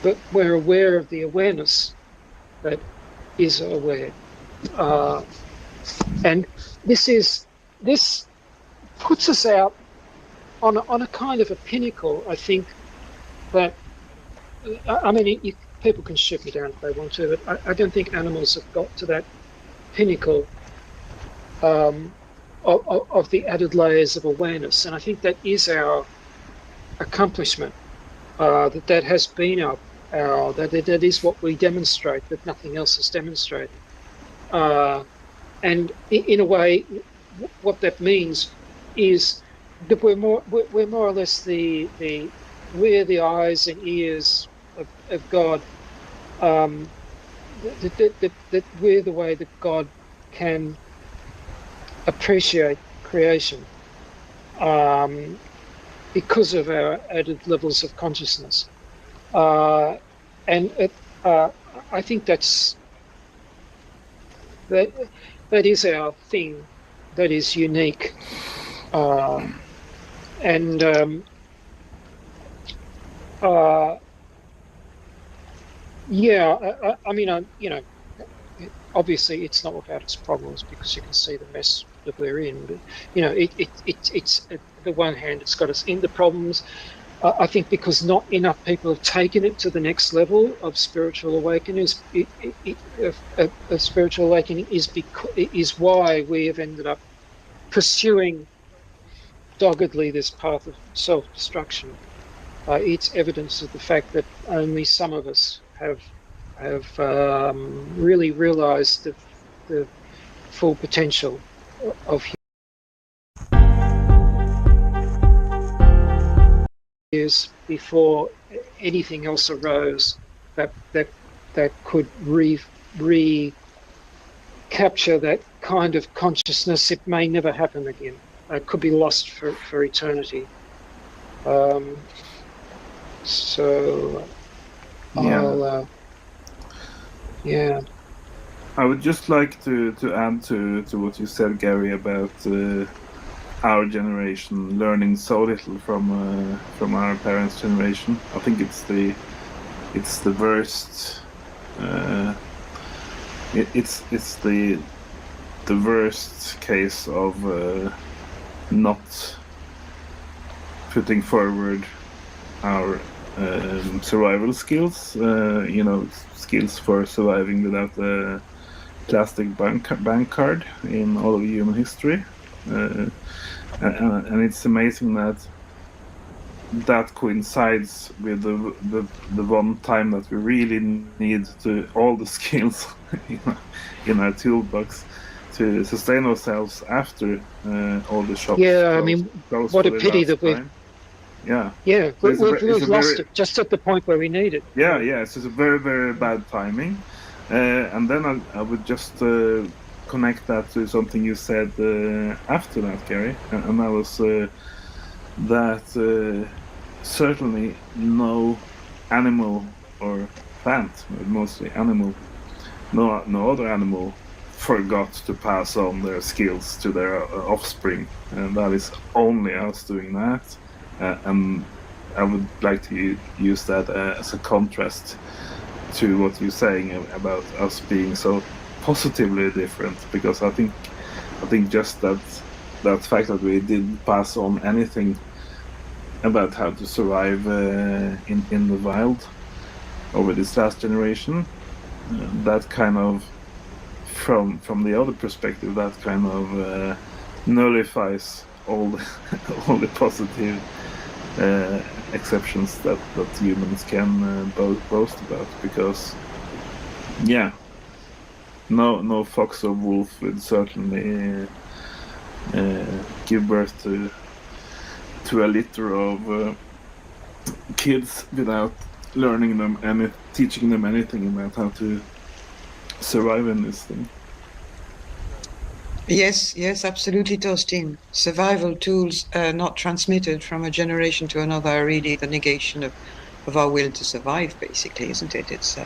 but we're aware of the awareness that is aware. And this puts us out on a kind of a pinnacle, I think, that, I mean, people can shoot me down if they want to, but I don't think animals have got to that pinnacle of the added layers of awareness. And I think that is our accomplishment, that has been that is what we demonstrate, that nothing else has demonstrated. And in a way, what that means is that we're more or less we're the eyes and ears of God. That we're the way that God can appreciate creation, because of our added levels of consciousness. And I think that is our thing, that is unique. And yeah, I mean, obviously it's not without its problems, because you can see the mess that we're in. But it's the one hand, it's got us in the problems. I think because not enough people have taken it to the next level of spiritual awakening. Of spiritual awakening is why we have ended up pursuing doggedly this path of self-destruction. It's evidence of the fact that only some of us have really realized the full potential of years before anything else arose that could recapture that kind of consciousness. It may never happen again. It could be lost for eternity. So Yeah. yeah. I would just like to add to what you said, Gary, about our generation learning so little from our parents' generation. I think it's the worst. It's the worst case of not putting forward our survival skills. Skills for surviving without a plastic bank card in all of human history. And it's amazing that coincides with the one time that we really need all the skills in our toolbox to sustain ourselves after all the shops. Yeah, I mean, what a pity that we've. Yeah. Yeah, we've lost it just at the point where we need it. Yeah, it's just a very, very bad timing. And then I would just connect that to something you said after that, Gary, and that was that certainly no animal or plant, mostly animal, no other animal forgot to pass on their skills to their offspring, and that is only us doing that. And I would like to use that as a contrast to what you're saying about us being so positively different, because I think just that fact that we didn't pass on anything about how to survive in the wild over this last generation, that kind of from the other perspective, that kind of nullifies all the positive exceptions that humans can boast about, because no fox or wolf would certainly give birth to a litter of kids without learning them and teaching them anything about how to survive in this thing. Yes, absolutely, Torstein. Survival tools not transmitted from a generation to another are really the negation of our will to survive, basically, isn't it? It's